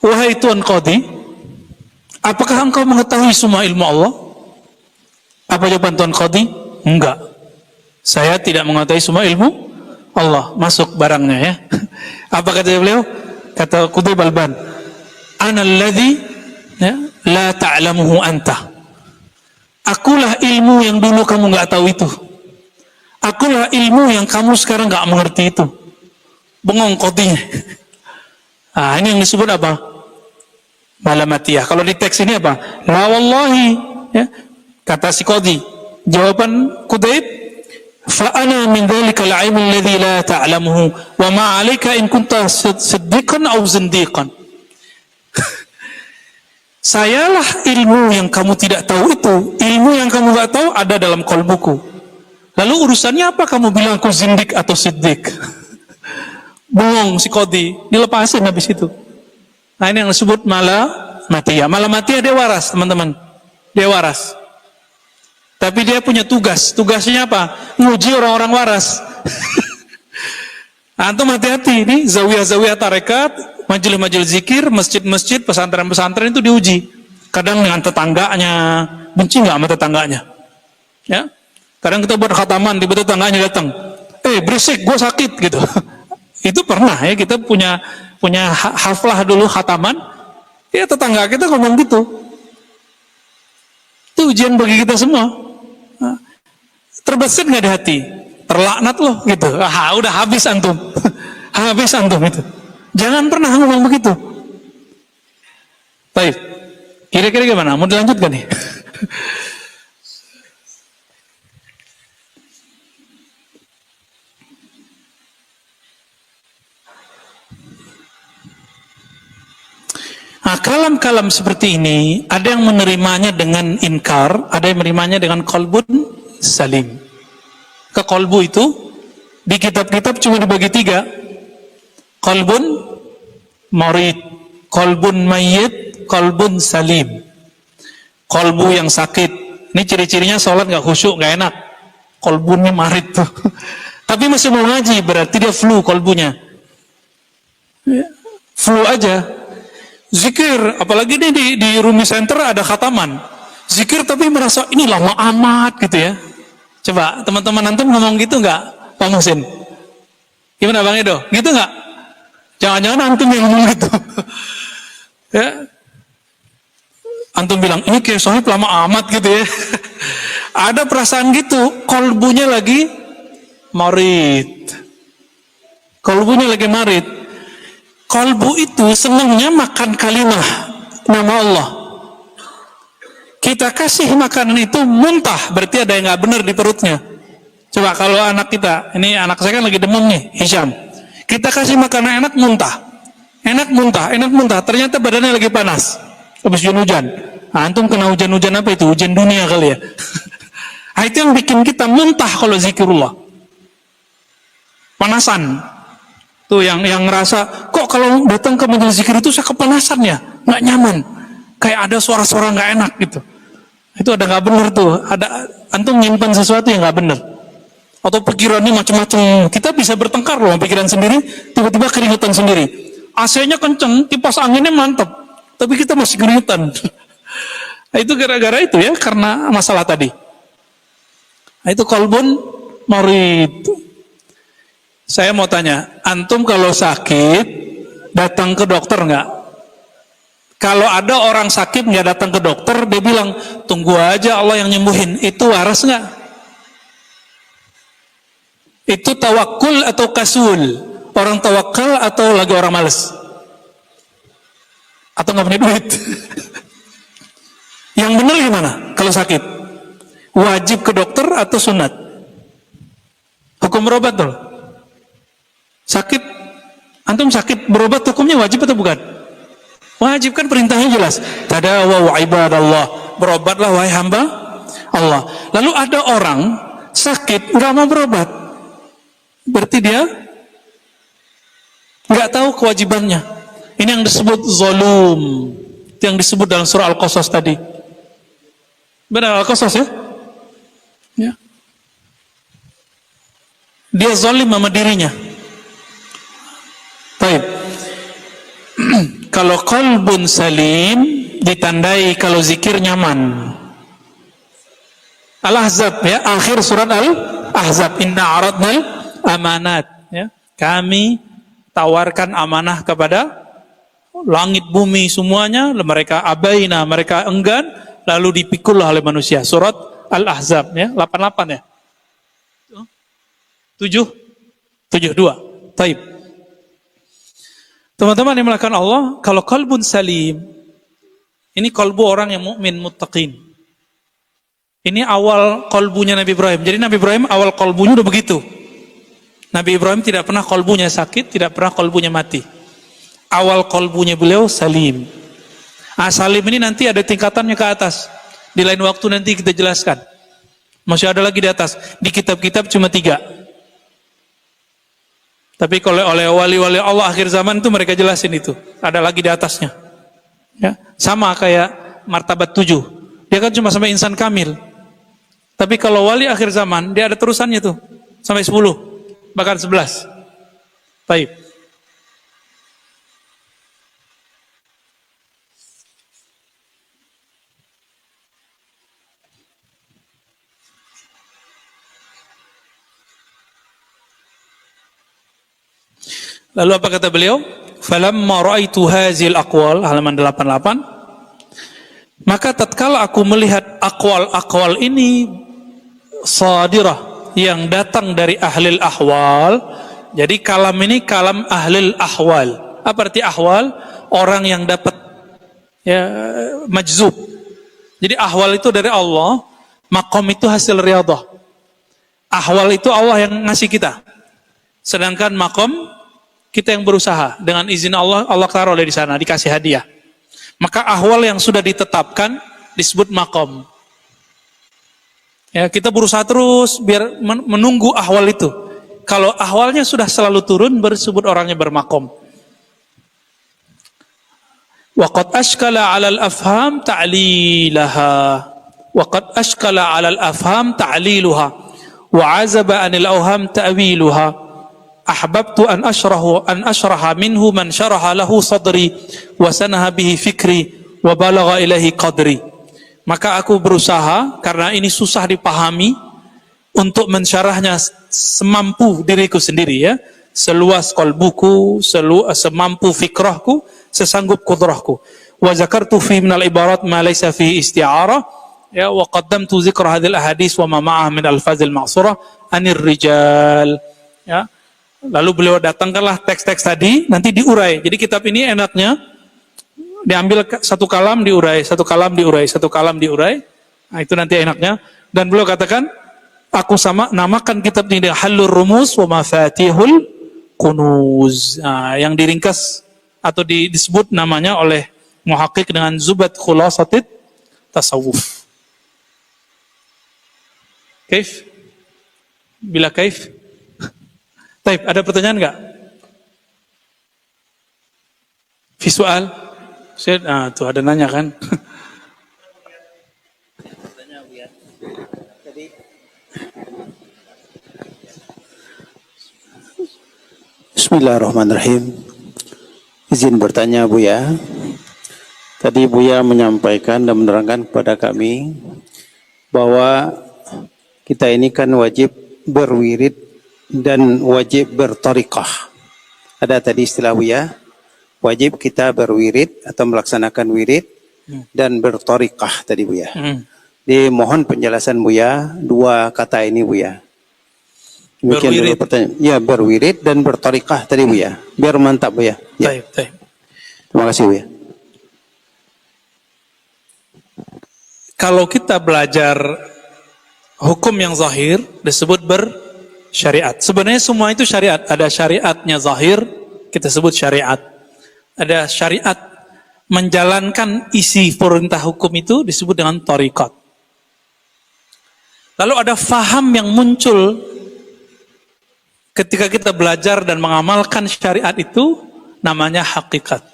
Wahai Tuan Qadhi, apakah engkau mengetahui semua ilmu Allah? Apa jawaban Tuan Qadhi? Enggak. Saya tidak mengetahui semua ilmu Allah. Masuk barangnya ya. Apa kata beliau? Kata Qutb Balban, ana alladhi ya, la ta'lamuhu anta. Akulah ilmu yang dulu kamu enggak tahu itu. Akulah ilmu yang kamu sekarang enggak mengerti itu. Bengong Qadhinya. Ah, ini yang disebut apa? Malamatiyah. Kalau di teks ini apa? La wallahi, ya. Kata si Qadhi. Jawaban Qutb, fa ana min dhalika al-'ilm alladhi la ta'lamuhu wa ma 'alayka in kunta siddiqan aw zindiqan. Sayalah ilmu yang kamu tidak tahu itu. Ilmu yang kamu tidak tahu ada dalam qalbuku. Lalu urusannya apa kamu bilang aku zindik atau siddiq? Bengong si Qadhi, dilepasin habis itu. Nah ini yang disebut malamatiyah. Malamatiyah dia waras teman-teman, dia waras. Tapi dia punya tugas. Tugasnya apa? Nguji orang-orang waras. Antum hati-hati nih, zawiyah-zawiyah tarekat, majelis-majelis zikir, masjid-masjid, pesantren-pesantren itu diuji. Kadang dengan tetangganya, benci nggak sama tetangganya? Ya, kadang kita buat khataman, tiba-tiba tetangganya datang, berisik, gue sakit gitu. Itu pernah ya, kita punya haflah dulu khataman, ya tetangga kita ngomong gitu. Itu ujian bagi kita semua. Nah, terbesit nggak di hati? Terlaknat loh gitu. Udah habis antum. Habis antum itu. Jangan pernah ngomong begitu. Baik. Kira-kira gimana? Mau dilanjutkan nih? Nah, kalam-kalam seperti ini, ada yang menerimanya dengan inkar, ada yang menerimanya dengan qalbun salim. Ke qalbu itu, di kitab-kitab cuma dibagi 3. Qalbun marid, qalbun mayyit, qalbun salim. Qalbu yang sakit. Ini ciri-cirinya sholat gak khusyuk, gak enak. Qalbunnya marid tuh. Tapi masih mau ngaji, berarti dia flu qalbunya. Flu aja. Zikir, apalagi ini di Rumi Center ada khataman. Zikir tapi merasa ini lama amat gitu ya. Coba teman-teman antum ngomong gitu nggak, Pak Muhsin? Gimana Bang Edo? Gitu nggak? Jangan-jangan antum yang ngomong gitu. Ya, antum bilang ini kayak sohib lama amat gitu ya. Ada perasaan gitu, kolbunya lagi marid. Kolbunya lagi marid. Kolbu itu senangnya makan kalimah nama Allah. Kita kasih makanan itu muntah, berarti ada yang nggak benar di perutnya. Coba kalau anak kita, ini anak saya kan lagi demam nih, Hisham. Kita kasih makanan enak muntah. enak muntah, ternyata badannya lagi panas. Habis hujan. Nah, antum kena hujan-hujan apa itu? Hujan dunia kali ya. Nah, itu yang bikin kita muntah kalau zikirullah. Panasan. Tuh yang ngerasa, kok kalau datang ke majelis zikir itu saya kepanasan ya, nggak nyaman. Kayak ada suara-suara nggak enak gitu. Itu ada nggak benar tuh. Ada antum nyimpan sesuatu yang nggak benar. Atau pikirannya macam-macam. Kita bisa bertengkar loh pikiran sendiri, tiba-tiba keringetan sendiri. AC-nya kenceng, kipas anginnya mantap, tapi kita masih keringetan. Nah, itu gara-gara itu ya, karena masalah tadi. Nah, itu qalbun marid. Saya mau tanya, antum kalau sakit datang ke dokter nggak? Kalau ada orang sakit nggak datang ke dokter, dia bilang tunggu aja Allah yang nyembuhin, itu waras nggak? Itu tawakul atau kasul? Orang tawakal atau lagi orang males? Atau nggak punya duit? Yang benar gimana kalau sakit? Wajib ke dokter atau sunat? Hukum berobat tuh. Sakit, antum sakit berobat hukumnya wajib atau bukan? Wajib, kan perintahnya jelas. Tadawu ibadallah, berobatlah wahai hamba Allah. Lalu ada orang sakit nggak mau berobat, berarti dia nggak tahu kewajibannya. Ini yang disebut zalum, itu yang disebut dalam surah Al-Qasas tadi. Benar Al-Qasas ya? Ya. Dia zalim sama dirinya. Baik. Kalau qalbun salim ditandai kalau zikir nyaman. Al-Ahzab ya, akhir surat Al-Ahzab, inna aradnal amanat ya. Kami tawarkan amanah kepada langit bumi semuanya, mereka abaina, mereka enggan, lalu dipikullah oleh manusia. Surat Al-Ahzab ya, 88 ya. 72. Taib. Teman-teman yang melakukan Allah, kalau qalbun salim, ini kalbu orang yang mukmin muttaqin. Ini awal kalbunya Nabi Ibrahim. Jadi Nabi Ibrahim awal kalbunya udah begitu. Nabi Ibrahim tidak pernah kalbunya sakit, tidak pernah kalbunya mati. Awal kalbunya beliau salim. Salim ini nanti ada tingkatannya ke atas. Di lain waktu nanti kita jelaskan. Masih ada lagi di atas. Di kitab-kitab cuma 3. Tapi kalau oleh wali-wali Allah akhir zaman itu mereka jelasin itu. Ada lagi di atasnya. Ya, sama kayak martabat 7. Dia kan cuma sampai insan kamil. Tapi kalau wali akhir zaman, dia ada terusannya tuh. Sampai 10. Bahkan 11. Baik. Lalu apa kata beliau? Falamma ra'aitu hazil aqwal, halaman 88. Maka tatkala aku melihat aqwal ini sadirah, yang datang dari ahlil ahwal. Jadi kalam ini kalam ahlil ahwal. Apa arti ahwal? Orang yang dapat ya majzub. Jadi ahwal itu dari Allah, maqam itu hasil riyadhah. Ahwal itu Allah yang ngasih kita. Sedangkan maqam kita yang berusaha, dengan izin Allah, Allah taruh di sana, dikasih hadiah. Maka ahwal yang sudah ditetapkan disebut maqam. Ya, kita berusaha terus biar menunggu ahwal itu. Kalau ahwalnya sudah selalu turun, bersebut orangnya bermaqam. Waqad ashkala 'alal afham ta'lilaha. Waqad ashkala 'alal afham ta'liluha. Wa 'azaba 'anil awham ta'wiluha. Ahbabtu an ashraha minhu man syaraha lahu sadri wa sanaha bihi fikri wa balagha ilahi qadri. Maka aku berusaha, karena ini susah dipahami, untuk mensyarahnya semampu diriku sendiri ya, seluas qalbuku, semampu fikrahku, sesanggup kudrahku. Wa zakartu fi minal ibarat ma laysa fi isti'arah ya, wa qaddamtu zikra hadhil ahadits wa ma ma'ah min alfazil ma'surah anir rijal ya. Lalu beliau datangkanlah teks-teks tadi, nanti diurai. Jadi kitab ini enaknya diambil satu kalam diurai, satu kalam diurai, satu kalam diurai. Nah, itu nanti enaknya. Dan beliau katakan, aku namakan kitab ini Halur Rumus wa Mafatihul Kunuz. Nah, yang diringkas atau disebut namanya oleh muhakkik dengan Zubat Khulasatit Tasawuf. Kaif? Bila kaif? Taib, ada pertanyaan enggak? Visual? Tuh ada nanya kan? Bismillahirrahmanirrahim. Izin bertanya Buya. Tadi Buya menyampaikan dan menerangkan kepada kami bahwa kita ini kan wajib berwirid dan wajib bertariqah. Ada tadi istilah Buya, wajib kita berwirid atau melaksanakan wirid dan bertariqah tadi Buya. Dimohon penjelasan Buya dua kata ini Buya. Demikian dulu pertanyaan. Ya, berwirid dan bertariqah tadi Buya. Biar mantap Buya. Ya. Taib. Terima kasih Buya. Kalau kita belajar hukum yang zahir disebut bersyariat. Sebenarnya semua itu syariat. Ada syariatnya zahir, kita sebut syariat. Ada syariat menjalankan isi perintah hukum itu disebut dengan tariqat. Lalu ada faham yang muncul ketika kita belajar dan mengamalkan syariat itu, namanya hakikat.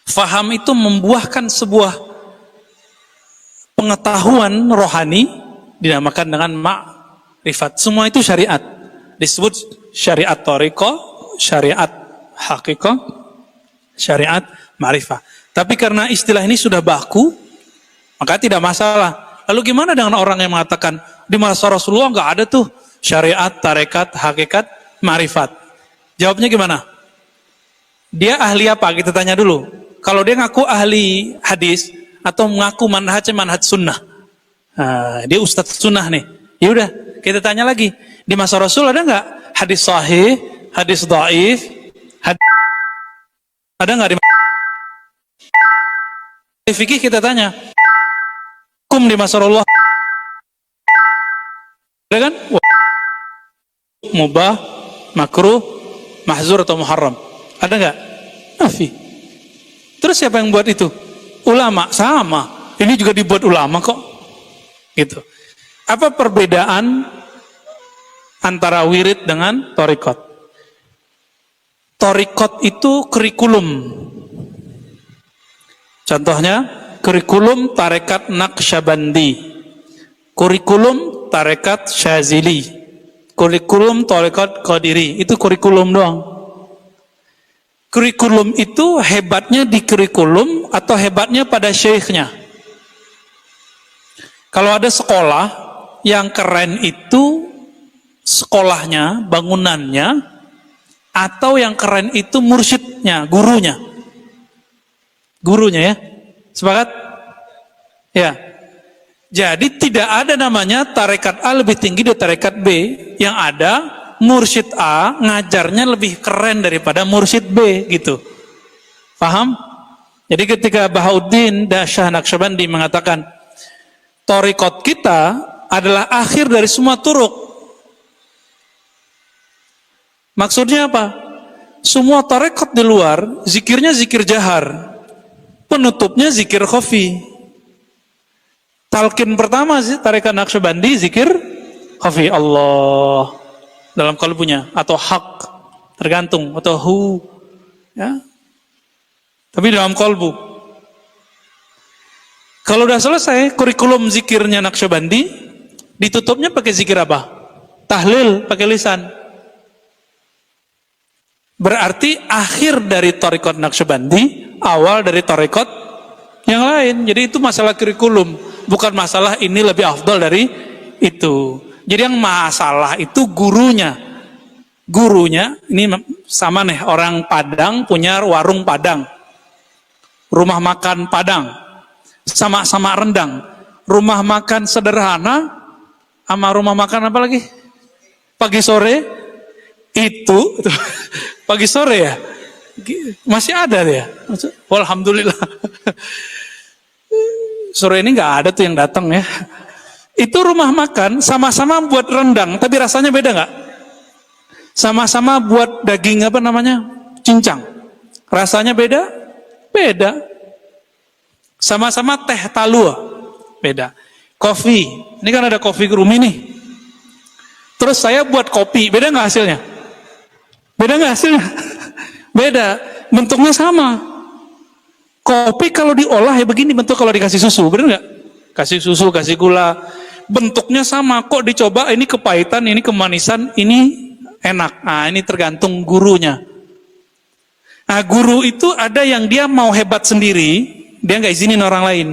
Faham itu membuahkan sebuah pengetahuan rohani, dinamakan dengan ma'rifat. Semua itu syariat. Disebut syariat tariqah, syariat hakikah, syariat ma'rifah. Tapi karena istilah ini sudah baku, maka tidak masalah. Lalu gimana dengan orang yang mengatakan, di masa Rasulullah enggak ada tuh syariat, tarekat, hakikat, ma'rifat? Jawabnya gimana? Dia ahli apa? Kita tanya dulu. Kalau dia ngaku ahli hadis atau mengaku manhaj sunnah, dia ustadz sunnah nih. Ya udah, kita tanya lagi. Di masa Rasul ada nggak hadis sahih, hadis dhaif, ada nggak di fikih? Kita tanya. Hukum di masa Rasulullah ada kan? Mubah, makruh, mahzur atau muharram. Ada nggak? Nafi. Terus siapa yang buat itu? Ulama. Sama. Ini juga dibuat ulama kok. Gitu. Apa perbedaan antara wirid dengan tariqat? Tariqat itu kurikulum. Contohnya, kurikulum tarekat Naqsyabandi, kurikulum tarekat Syazili, kurikulum tarekat Qadiri. Itu kurikulum doang. Kurikulum itu hebatnya di kurikulum atau hebatnya pada syekhnya. Kalau ada sekolah yang keren itu sekolahnya, bangunannya, atau yang keren itu mursyidnya, gurunya. Gurunya ya. Sepakat? Ya. Jadi tidak ada namanya tarekat A lebih tinggi dari tarekat B. Yang ada mursyid A ngajarnya lebih keren daripada mursyid B gitu. Paham? Jadi ketika Bahauddin Syah Naqsyabandi mengatakan tarekat kita adalah akhir dari semua turuk. Maksudnya apa? Semua tarekat di luar zikirnya zikir jahar, penutupnya zikir khafi. Talqin pertama sih tarekat Naqsyabandi zikir khafi, Allah dalam kalbunya atau hak, tergantung, atau hu ya. Tapi dalam kalbu. Kalau udah selesai kurikulum zikirnya Naqsyabandi, ditutupnya pakai zikir apa? Tahlil pakai lisan. Berarti akhir dari tarekat Naqsyabandi, awal dari tarekat yang lain. Jadi itu masalah kurikulum, bukan masalah ini lebih afdal dari itu. Jadi yang masalah itu gurunya. Gurunya, ini sama nih, orang Padang punya warung Padang, rumah makan Padang, sama-sama rendang. Rumah makan sederhana sama rumah makan apa lagi? Pagi sore itu pagi sore ya masih ada ya. Alhamdulillah. Sore ini nggak ada tuh yang datang ya. Itu rumah makan sama-sama buat rendang, tapi rasanya beda nggak? Sama-sama buat daging apa namanya? Cincang. Rasanya beda? Beda. Sama-sama teh talua, beda. Kopi, ini kan ada kopi gerumi nih. Terus saya buat kopi, beda nggak hasilnya? Beda nggak hasilnya? Beda. Bentuknya sama. Kopi kalau diolah ya begini bentuk kalau dikasih susu, bener nggak? Kasih susu, kasih gula, bentuknya sama. Kok dicoba ini kepahitan, ini kemanisan, ini enak. Nah ini tergantung gurunya. Nah guru itu ada yang dia mau hebat sendiri, dia nggak izinin orang lain.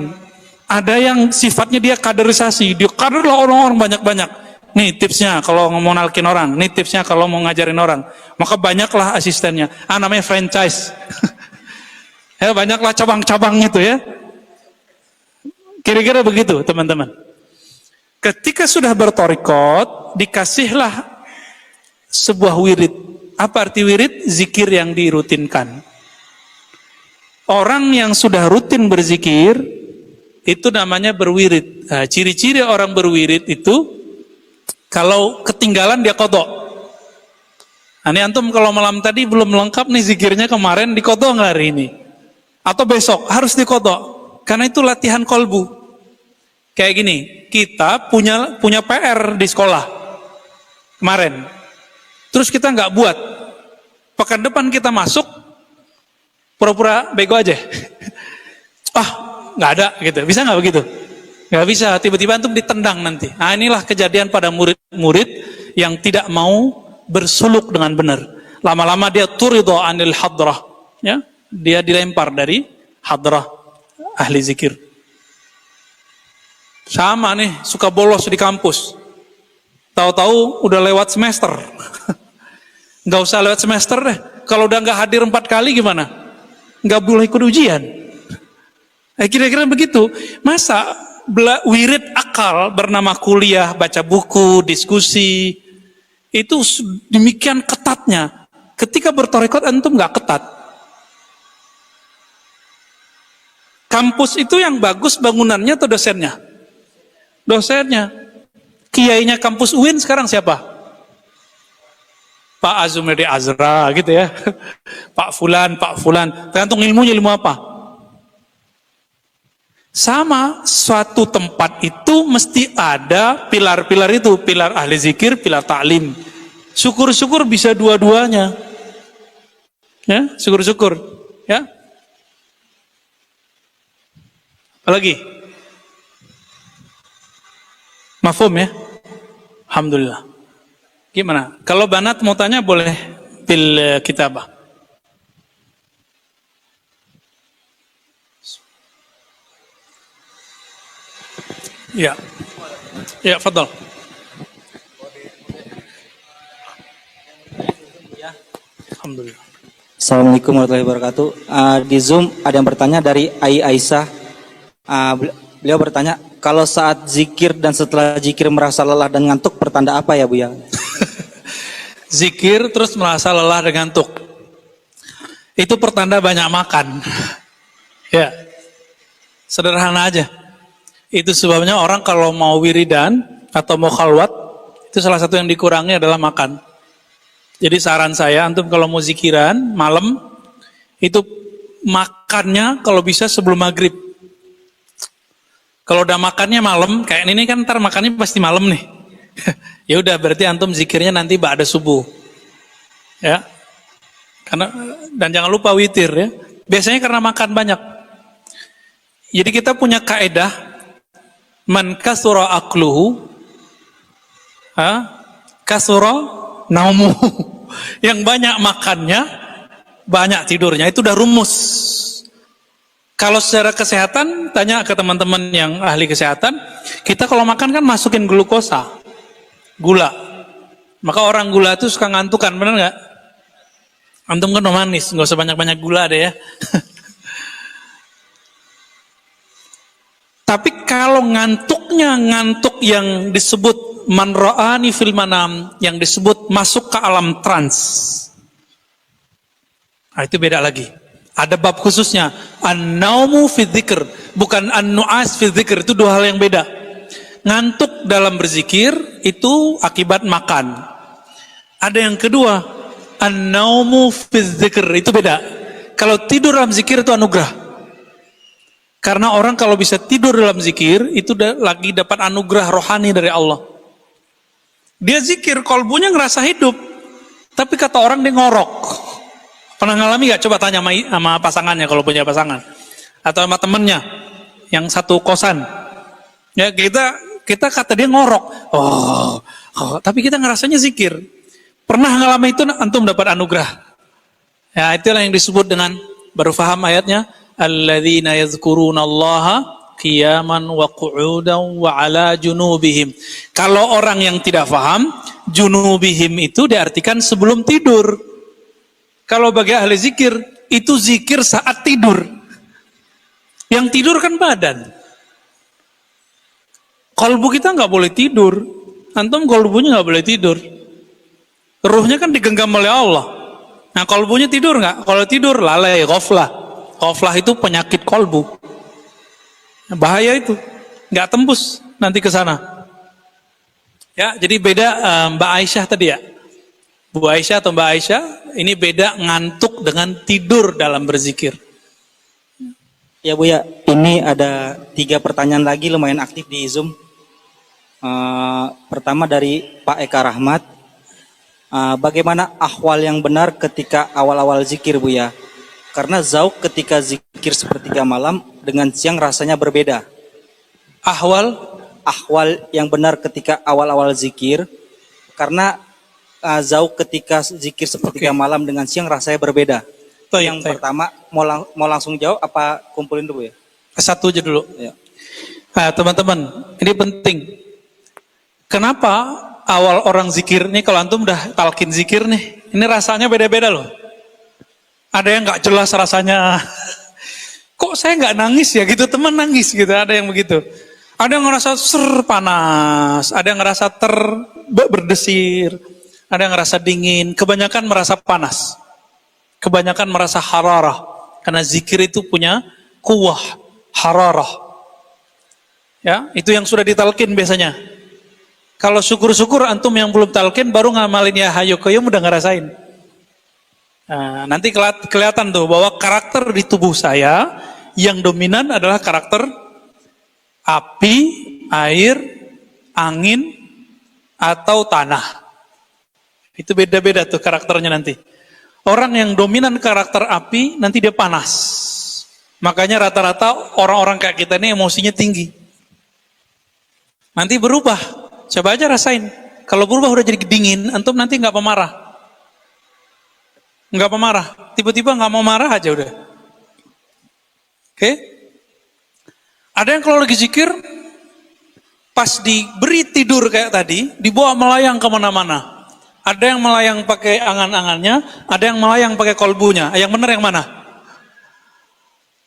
Ada yang sifatnya dia kaderisasi, dia kaderlah orang-orang banyak-banyak. Nih tipsnya kalau mau nalkin orang, nih tipsnya kalau mau ngajarin orang. Maka banyaklah asistennya. Namanya franchise. Ya banyaklah cabang-cabang itu ya. Kira-kira begitu teman-teman. Ketika sudah bertorikot, dikasihlah sebuah wirid. Apa arti wirid? Zikir yang dirutinkan. Orang yang sudah rutin berzikir, itu namanya berwirid. Nah, ciri-ciri orang berwirid itu, kalau ketinggalan dia kodok. Nah, ini antum kalau malam tadi belum lengkap nih zikirnya kemarin, dikodok nggak hari ini? Atau besok, harus dikodok. Karena itu latihan kolbu. Kayak gini, kita punya PR di sekolah kemarin. Terus kita nggak buat. Pekan depan kita masuk, pura-pura bego aja. Nggak ada gitu. Bisa nggak begitu? Nggak bisa. Tiba-tiba antum ditendang nanti. Nah inilah kejadian pada murid-murid yang tidak mau bersuluk dengan benar. Lama-lama dia turidho anil hadrah. Ya, dia dilempar dari hadrah ahli zikir. Sama nih, suka bolos di kampus. Tahu-tahu udah lewat semester. Nggak usah lewat semester deh. Kalau udah nggak hadir 4 kali gimana? Nggak boleh ikut ujian. Kira-kira begitu. Masa wirid akal bernama kuliah, baca buku, diskusi, itu demikian ketatnya. Ketika bertorikot antum nggak ketat. Kampus itu yang bagus bangunannya atau dosennya? Dosennya. Kiainya kampus UIN sekarang siapa? Pak Azumedi Azra gitu ya. Pak Fulan. Tergantung ilmunya ilmu apa. Sama, suatu tempat itu mesti ada pilar-pilar itu. Pilar ahli zikir, pilar ta'lim. Syukur-syukur bisa dua-duanya. Ya, syukur-syukur. Ya. Apalagi? Mafhum ya? Alhamdulillah. Gimana? Kalau banat mau tanya boleh bil kitabah. Ya. Ya, fadal. Ya. Alhamdulillah. Assalamualaikum warahmatullahi wabarakatuh. Di Zoom ada yang bertanya dari Aisyah. Beliau bertanya, kalau saat zikir dan setelah zikir merasa lelah dan ngantuk, pertanda apa ya Buya? Zikir terus merasa lelah dan ngantuk. Itu pertanda banyak makan. Ya. Sederhana aja. Itu sebabnya orang kalau mau wiridan atau mau khalwat, itu salah satu yang dikurangi adalah makan. Jadi saran saya, antum kalau mau zikiran malam, itu makannya kalau bisa sebelum maghrib. Kalau udah makannya malam, kayak ini kan ntar makannya pasti malam nih. Ya udah berarti antum zikirnya nanti ba'da subuh. Ya. Karena dan jangan lupa witir ya. Biasanya karena makan banyak. Jadi kita punya kaedah man kasura akluhu kasura naumu. Yang banyak makannya, banyak tidurnya. Itu udah rumus. Kalau secara kesehatan, tanya ke teman-teman yang ahli kesehatan, kita kalau makan kan masukin glukosa, gula. Maka orang gula itu suka ngantukan, benar nggak? Antum kan manis, nggak usah banyak-banyak gula deh ya. Tapi kalau ngantuknya ngantuk yang disebut man ra'ani fil manam, yang disebut masuk ke alam trans, nah itu beda lagi. Ada bab khususnya, an-naumu fi dzikr, bukan an-nu'as fi dzikr, itu dua hal yang beda. Ngantuk dalam berzikir itu akibat makan. Ada yang kedua, an-naumu fi dzikr, itu beda. Kalau tidur dalam zikir itu anugerah. Karena orang kalau bisa tidur dalam zikir, itu lagi dapat anugerah rohani dari Allah. Dia zikir, kolbunya ngerasa hidup. Tapi kata orang dia ngorok. Pernah ngalami gak? Coba tanya sama pasangannya kalau punya pasangan. Atau sama temennya yang satu kosan. Ya kita kata dia ngorok. Tapi kita ngerasanya zikir. Pernah ngalami itu, antum dapat anugerah. Ya, itulah yang disebut dengan, baru faham ayatnya, alladzina yadhkurunallaha qiyaman wa qu'udan wa ala junubihim. Kalau orang yang tidak faham, junubihim itu diartikan sebelum tidur. Kalau bagi ahli zikir, itu zikir saat tidur. Yang tidur kan badan. Kalbu kita nggak boleh tidur. Antum kalbunya nggak boleh tidur. Ruhnya kan digenggam oleh Allah. Nah, kalbunya tidur nggak? Kalau tidur lalai, ghaflah. Ghaflah itu penyakit kalbu. Bahaya itu. Nggak tembus nanti ke sana. Ya, jadi beda Mbak Aisyah tadi ya. Bu Aisyah atau Mbak Aisyah, ini beda ngantuk dengan tidur dalam berzikir. Ya Buya, ini ada 3 pertanyaan lagi lumayan aktif di Zoom. Pertama dari Pak Eka Rahmat. Bagaimana ahwal yang benar ketika awal-awal zikir Buya? Karena zauk ketika zikir sepertiga malam dengan siang rasanya berbeda. Ahwal yang benar ketika awal-awal zikir, karena zauk ketika zikir sepertiga malam dengan siang rasanya berbeda. Itu yang pertama, mau langsung jawab apa kumpulin dulu ya? Satu aja dulu. Ya. Nah, teman-teman, ini penting. Kenapa awal orang zikir nih, kalau antum udah talkin zikir nih, ini rasanya beda-beda loh. Ada yang nggak jelas rasanya. Kok saya nggak nangis ya gitu, teman nangis gitu, ada yang begitu. Ada yang ngerasa panas, ada yang ngerasa berdesir, ada yang ngerasa dingin, kebanyakan merasa panas. Kebanyakan merasa hararah. Karena zikir itu punya kuwah, hararah. Ya, itu yang sudah ditalkin biasanya. Kalau syukur-syukur antum yang belum talkin baru ngamalin ya hayu qayyum udah ngerasain. Nah, nanti kelihatan tuh bahwa karakter di tubuh saya yang dominan adalah karakter api, air, angin, atau tanah. Itu beda-beda tuh karakternya nanti. Orang yang dominan karakter api, nanti dia panas. Makanya rata-rata orang-orang kayak kita ini emosinya tinggi. Nanti berubah. Coba aja rasain. Kalau berubah udah jadi dingin, antum nanti nggak pemarah. Nggak pemarah. Tiba-tiba nggak mau marah aja udah. Oke? Ada yang kalau lagi zikir, pas diberi tidur kayak tadi, dibawa melayang kemana-mana. Ada yang melayang pakai angan-angannya, ada yang melayang pakai kolbunya. Yang benar yang mana?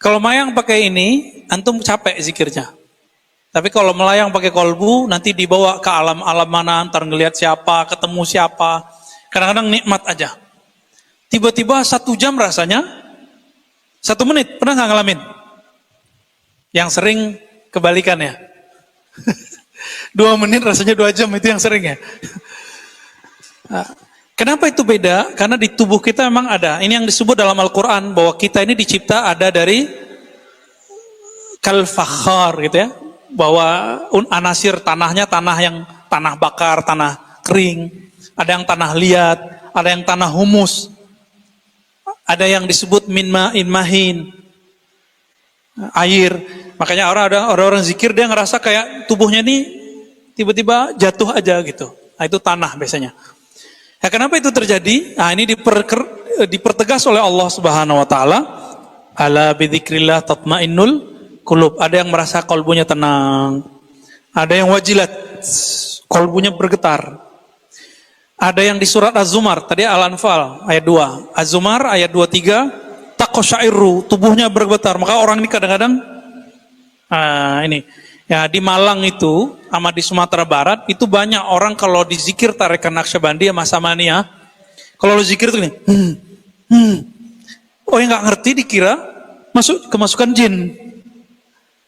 Kalau melayang pakai ini, antum capek zikirnya. Tapi kalau melayang pakai kolbu, nanti dibawa ke alam-alam mana, ntar ngelihat siapa, ketemu siapa. Kadang-kadang nikmat aja. Tiba-tiba 1 jam rasanya, 1 menit, pernah nggak ngalamin? Yang sering kebalikannya. 2 menit rasanya 2 jam, itu yang sering ya. Kenapa itu beda? Karena di tubuh kita memang ada. Ini yang disebut dalam Al-Quran, bahwa kita ini dicipta ada dari kal-fakhar gitu ya. Bahwa anasir tanahnya tanah bakar, tanah kering. Ada yang tanah liat, ada yang tanah humus. Ada yang disebut min ma'in mahin. Air. Makanya orang-orang zikir dia ngerasa kayak tubuhnya ini tiba-tiba jatuh aja gitu. Nah, itu tanah biasanya. Ya, kenapa itu terjadi? Nah, ini dipertegas oleh Allah Subhanahu wa taala. Ala bidzikrillah tatmainnul qulub. Ada yang merasa kalbunya tenang. Ada yang wajilat, kalbunya bergetar. Ada yang di surat Az-Zumar, tadi Al-Anfal ayat 2. Az-Zumar ayat 23, taqsyairu, tubuhnya bergetar. Maka orang ini kadang-kadang ini ya di Malang itu sama di Sumatera Barat itu banyak orang kalau dizikir tarikan Naqsyabandi sama Samaniyah, kalau zikir itu gini, oh yang nggak ngerti dikira kemasukan jin.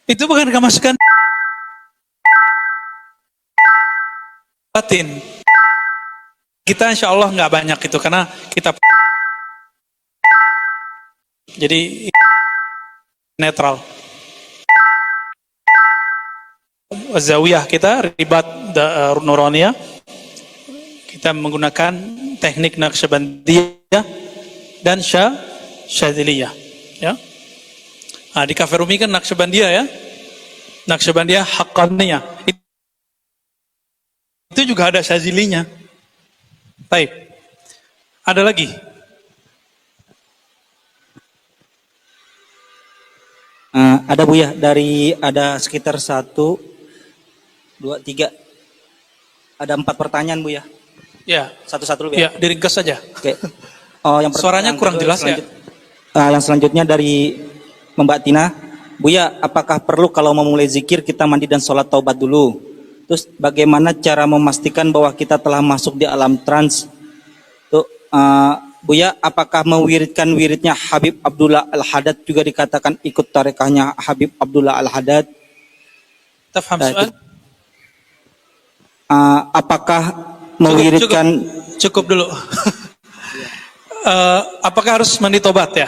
Itu bukan kemasukan batin. Kita insya Allah nggak banyak itu karena kita Jadi netral. Zawiyah kita ribat nuraniyah, kita menggunakan teknik Naqsyabandiyah dan Syadziliyah, ya. Nah, di Cafe Rumi kan Naqsyabandiyah, ya. Naqsyabandiyah Haqqaniyah. Itu juga ada Syadzilinya. Baik. Ada lagi? Ada Buya, ada sekitar 1, 2, 3, ada 4 pertanyaan Buya. Ya. Satu-satu dulu Ya, diringkas saja. Oke. Oh, Suaranya kurang jelas ya. Yang selanjutnya dari Mbak Tina, Buya, apakah perlu kalau memulai zikir kita mandi dan sholat taubat dulu? Terus bagaimana cara memastikan bahwa kita telah masuk di alam trans? Tuh, Buya, apakah mewiridkan wiridnya Habib Abdullah Al-Haddad juga dikatakan ikut tarekahnya Habib Abdullah Al-Haddad? Tafham soal? Apakah mewiridkan... Cukup dulu. Apakah harus mandi tobat ya?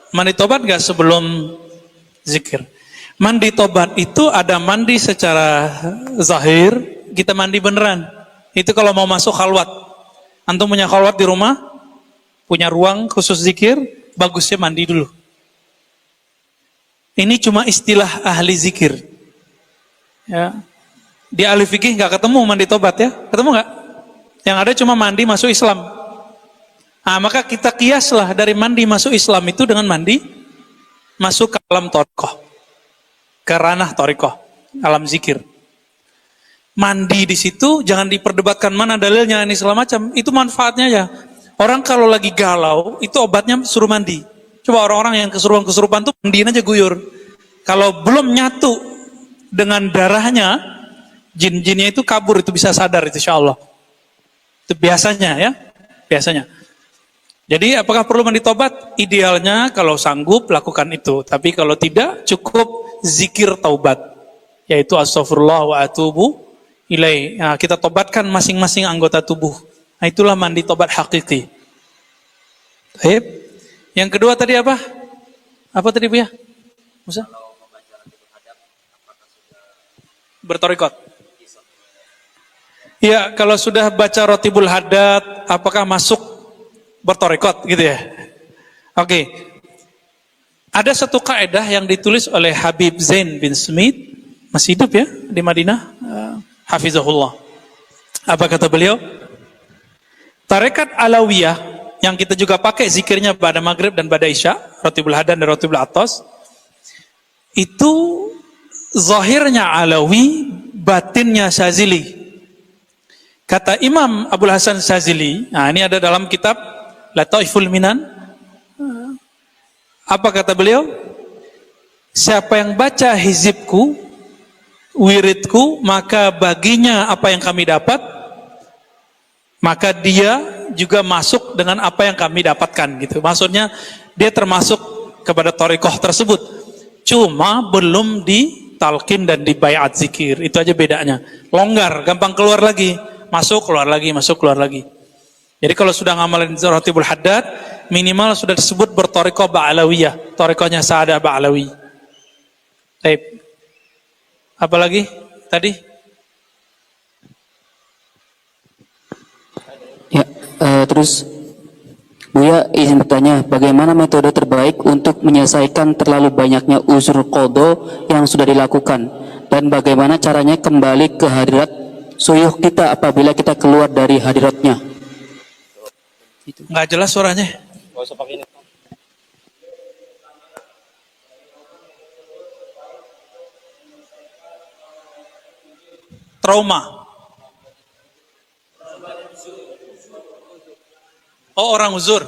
Mandi tobat nggak sebelum zikir? Mandi tobat itu ada mandi secara zahir, kita mandi beneran. Itu kalau mau masuk khalwat. Antum punya khalwat di rumah, punya ruang khusus zikir, bagusnya mandi dulu. Ini cuma istilah ahli zikir. Ya. Di ahli fikih nggak ketemu mandi tobat ya? Ketemu nggak? Yang ada cuma mandi masuk Islam. Nah, maka kita kiaslah dari mandi masuk Islam itu dengan mandi masuk ke alam thariqah, ke ranah thariqah, alam zikir. Mandi di situ jangan diperdebatkan mana dalilnya ini segala macam. Itu manfaatnya ya. Orang kalau lagi galau itu obatnya suruh mandi. Coba orang-orang yang kesurupan-kesurupan tuh mandiin aja guyur. Kalau belum nyatu dengan darahnya, jin-jinnya itu kabur, itu bisa sadar itu insyaallah. Itu biasanya ya, biasanya. Jadi apakah perlu mandi tobat? Idealnya kalau sanggup lakukan itu. Tapi kalau tidak cukup zikir taubat, yaitu astaghfirullah wa atubu ilaih. Nah, kita tobatkan masing-masing anggota tubuh. Nah, itulah mandi tobat hakiki. Baik. Yang kedua tadi apa? Apa tadi Bu ya? Musa? Bertorikot. Ya, kalau sudah baca Rotibul Haddad, apakah masuk bertorikot gitu ya? Oke. Ada satu kaidah yang ditulis oleh Habib Zain bin Smith, masih hidup ya di Madinah, hafizahullah. Apa kata beliau? Tarekat Alawiyah yang kita juga pakai zikirnya pada maghrib dan pada isya, Rotibul Haddad dan Rotibul Atas, itu zahirnya Alawi, batinnya Syazili. Kata Imam Abul Hasan Syazili, nah ini ada dalam kitab Lataiful Minan. Apa kata beliau? Siapa yang baca hizibku, wiridku, maka baginya apa yang kami dapat, maka dia juga masuk dengan apa yang kami dapatkan gitu. Maksudnya dia termasuk kepada thariqah tersebut. Cuma belum ditalqin dan dibayat zikir. Itu aja bedanya. Longgar, gampang keluar lagi. Masuk, keluar lagi, masuk, keluar lagi. Jadi kalau sudah ngamalin Rotibul Haddad, minimal sudah disebut berthariqah ba'alawiyah. Thariqahnya Sa'adah Ba'alawi. Baik. Apa lagi tadi? Ya, terus Buya izin bertanya, bagaimana metode terbaik untuk menyelesaikan terlalu banyaknya uzur qadha yang sudah dilakukan, dan bagaimana caranya kembali ke hadirat suyuh kita apabila kita keluar dari hadiratnya? Nggak jelas suaranya. Trauma. Oh, orang uzur.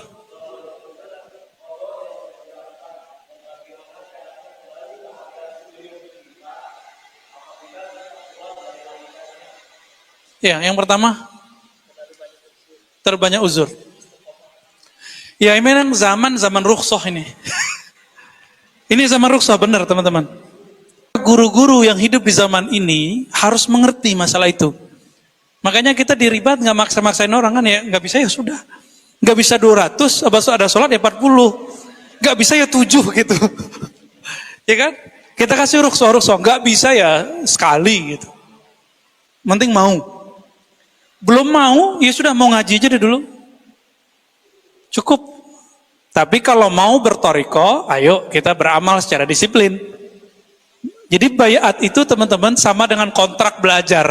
Ya, yang pertama terbanyak uzur. Ya, ini memang zaman rukhsah ini. Ini zaman rukhsah benar, teman-teman. Guru-guru yang hidup di zaman ini harus mengerti masalah itu. Makanya kita di ribat nggak maksa-maksain orang kan ya, nggak bisa ya sudah. Nggak bisa 200, abis ada sholat ya 40. Gak bisa ya 7 gitu. Ya kan? Kita kasih rukhsah, gak bisa ya sekali gitu. Penting mau. Belum mau, ya sudah mau ngaji aja deh dulu. Cukup. Tapi kalau mau bertoriko, ayo kita beramal secara disiplin. Jadi bayat itu teman-teman sama dengan kontrak belajar.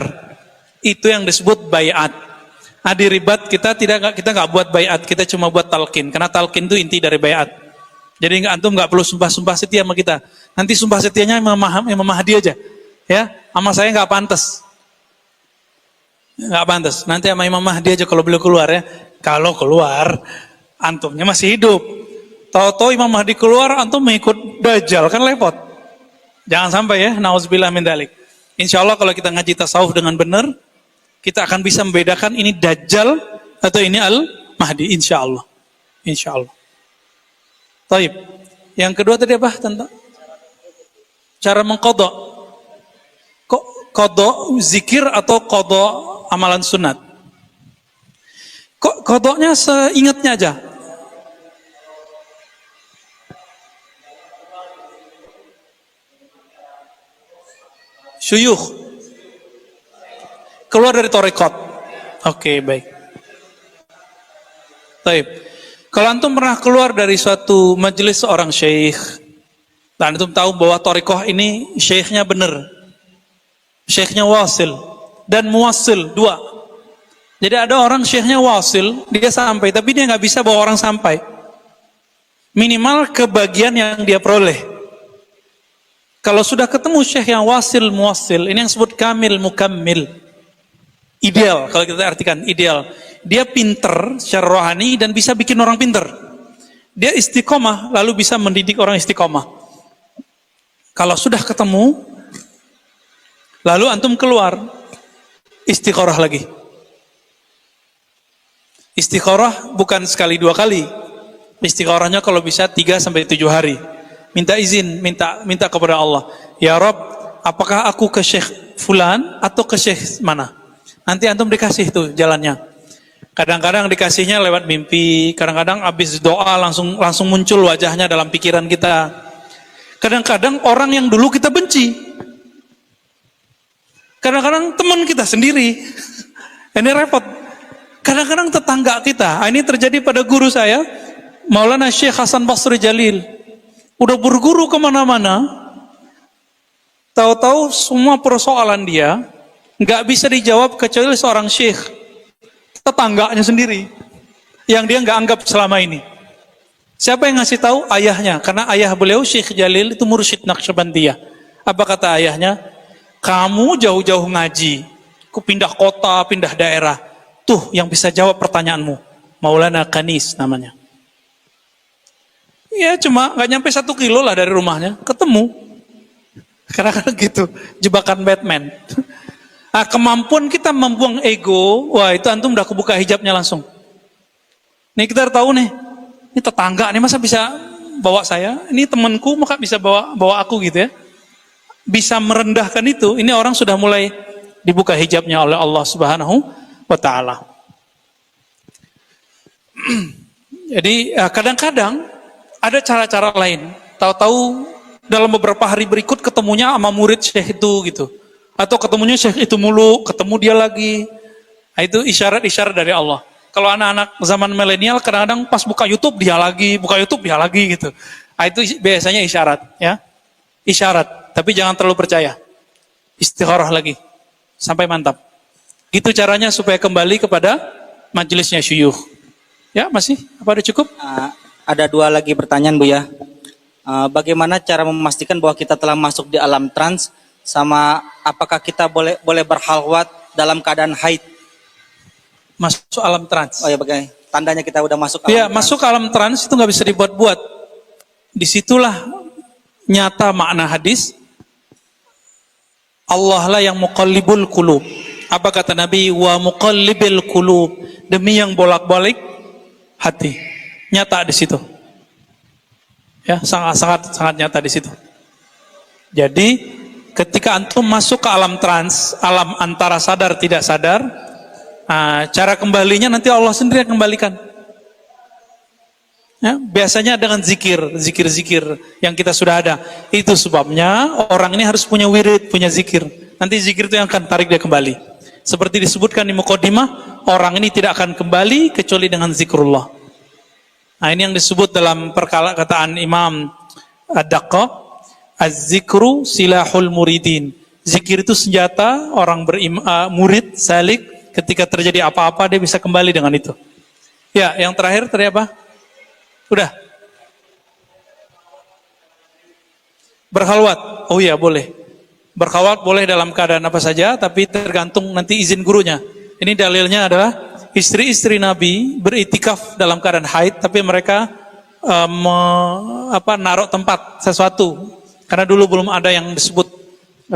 Itu yang disebut bayat. Di ribat kita nggak buat bayat, kita cuma buat talqin. Karena talqin itu inti dari bayat. Jadi antum nggak perlu sumpah setia sama kita. Nanti sumpah setianya Imam Mahdi aja, ya. Sama saya nggak pantas, Nanti sama Imam Mahdi aja kalau beliau keluar ya. Kalau keluar, antumnya masih hidup. Tahu-tahu Imam Mahdi keluar, antum mengikut Dajjal, kan repot. Jangan sampai ya. Nauzubillah min dzalik. Insya Allah kalau kita ngaji tasawuf dengan benar, kita akan bisa membedakan ini Dajjal atau ini Al-Mahdi, insya Allah. Insya Allah. Taib. Yang kedua tadi apa? Tentang cara mengkodok. Kodok zikir atau kodok amalan sunat? Kodoknya seingatnya aja. Syuyukh. Keluar dari torekot. Oke, baik. Taib. Kalau antum pernah keluar dari suatu majelis seorang syekh, dan antum tahu bahwa torekoh ini syekhnya benar, syekhnya wasil dan muwasil, dua. Jadi ada orang syekhnya wasil, dia sampai, tapi dia nggak bisa bawa orang sampai. Minimal kebagian yang dia peroleh. Kalau sudah ketemu syekh yang wasil, muwasil, ini yang disebut kamil, mukammil. Ideal, kalau kita artikan ideal. Dia pinter secara rohani dan bisa bikin orang pinter. Dia istiqomah, lalu bisa mendidik orang istiqomah. Kalau sudah ketemu, lalu antum keluar, istiqorah lagi. Istiqorah bukan sekali dua kali. Istiqorahnya kalau bisa 3 sampai 7 hari. Minta izin, minta kepada Allah. Ya Rob, apakah aku ke Syekh Fulan atau ke Syekh mana? Nanti antum dikasih tuh jalannya. Kadang-kadang dikasihnya lewat mimpi, kadang-kadang habis doa langsung muncul wajahnya dalam pikiran kita. Kadang-kadang orang yang dulu kita benci. Kadang-kadang teman kita sendiri. Ini repot. Kadang-kadang tetangga kita. Ini terjadi pada guru saya, Maulana Syekh Hasan Basri Jalil. Udah berguru kemana-mana, tahu-tahu semua persoalan dia nggak bisa dijawab kecuali seorang syekh. Tetangganya sendiri yang dia nggak anggap selama ini. Siapa yang ngasih tahu? Ayahnya, karena ayah beliau Syekh Jalil itu mursyid Naqsyabandiyah. Apa kata ayahnya? Kamu jauh-jauh ngaji, ku pindah kota, pindah daerah, tuh yang bisa jawab pertanyaanmu, Maulana Kanis namanya. Ya cuma nggak nyampe 1 kilo lah dari rumahnya, ketemu. Kadang-kadang gitu, jebakan Batman. Nah, kemampuan kita membuang ego, wah itu antum udah kebuka hijabnya langsung. Nih kita tahu nih, ini tetangga nih masa bisa bawa saya, ini temanku maka bisa bawa aku gitu ya. Bisa merendahkan itu, ini orang sudah mulai dibuka hijabnya oleh Allah Subhanahu wa Ta'ala. Jadi kadang-kadang ada cara-cara lain. Tahu-tahu dalam beberapa hari berikut ketemunya sama murid syekh itu gitu. Atau ketemunya syekh itu mulu, ketemu dia lagi. Nah, itu isyarat-isyarat dari Allah. Kalau anak-anak zaman milenial kadang-kadang pas buka YouTube dia lagi gitu. Nah, itu biasanya isyarat ya. Isyarat, tapi jangan terlalu percaya. Istikharah lagi sampai mantap. Gitu caranya supaya kembali kepada majelisnya syuyukh. Ya, masih? Apa udah cukup? Ada 2 lagi pertanyaan Bu ya. Bagaimana cara memastikan bahwa kita telah masuk di alam trans, sama apakah kita boleh berhalwat dalam keadaan haid? Masuk alam trans. Oh ya, bagaimana tandanya kita udah masuk alam ya, trans? masuk alam trans itu nggak bisa dibuat-buat. Disitulah nyata makna hadis. Allah lah yang muqallibul qulub. Apa kata Nabi? Wa muqallibil qulub. Demi yang bolak-balik hati. Nyata di situ. Ya, sangat nyata di situ. Jadi ketika antum masuk ke alam trans, alam antara sadar tidak sadar, cara kembalinya nanti Allah sendiri yang kembalikan. Ya, biasanya dengan zikir yang kita sudah ada. Itu sebabnya orang ini harus punya wirid, punya zikir. Nanti zikir itu yang akan tarik dia kembali. Seperti disebutkan di Muqaddimah, orang ini tidak akan kembali kecuali dengan zikrullah. Nah, ini yang disebut dalam perkataan Imam Ad-Daqqa, az-zikru silahul muridin. Zikir itu senjata orang murid, salik, ketika terjadi apa-apa dia bisa kembali dengan itu. Ya, yang terakhir tadi apa? Udah. Berkhalwat. Oh iya, boleh. Berkhalwat boleh dalam keadaan apa saja, tapi tergantung nanti izin gurunya. Ini dalilnya adalah istri-istri Nabi beritikaf dalam keadaan haid, tapi mereka naruh tempat sesuatu. Karena dulu belum ada yang disebut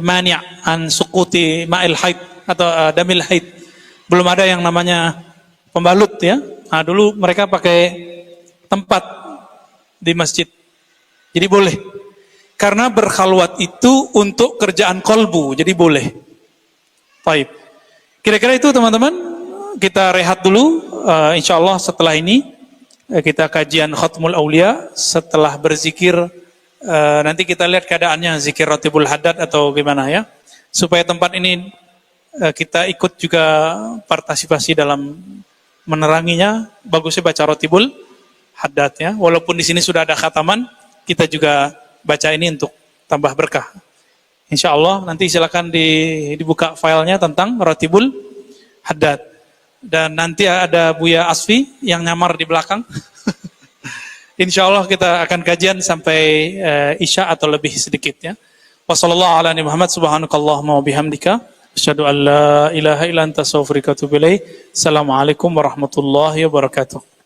mani' an suquti ma'il haid atau damil haid. Belum ada yang namanya pembalut ya. Nah, dulu mereka pakai tempat di masjid. Jadi boleh. Karena berkhalwat itu untuk kerjaan kolbu, jadi boleh. Baik. Kira-kira itu teman-teman, kita rehat dulu. Insyaallah setelah ini kita kajian Khatmul Aulia. Setelah berzikir, nanti kita lihat keadaannya, zikir Ratibul Haddad atau gimana ya. Supaya tempat ini kita ikut juga partisipasi dalam meneranginya. Bagusnya baca Ratibul Haddad ya. Walaupun di sini sudah ada khataman, kita juga baca ini untuk tambah berkah. Insya Allah nanti silakan dibuka filenya tentang Ratibul Haddad. Dan nanti ada Buya Asfi yang nyamar di belakang. Insya Allah kita akan kajian sampai Isya atau lebih sedikit ya. Wassallallahu ala Muhammad subhanakallahumma wa bihamdika asyhadu an la ilaha illa anta astaghfiruka wa atubu ilaik. Assalamualaikum warahmatullahi wabarakatuh.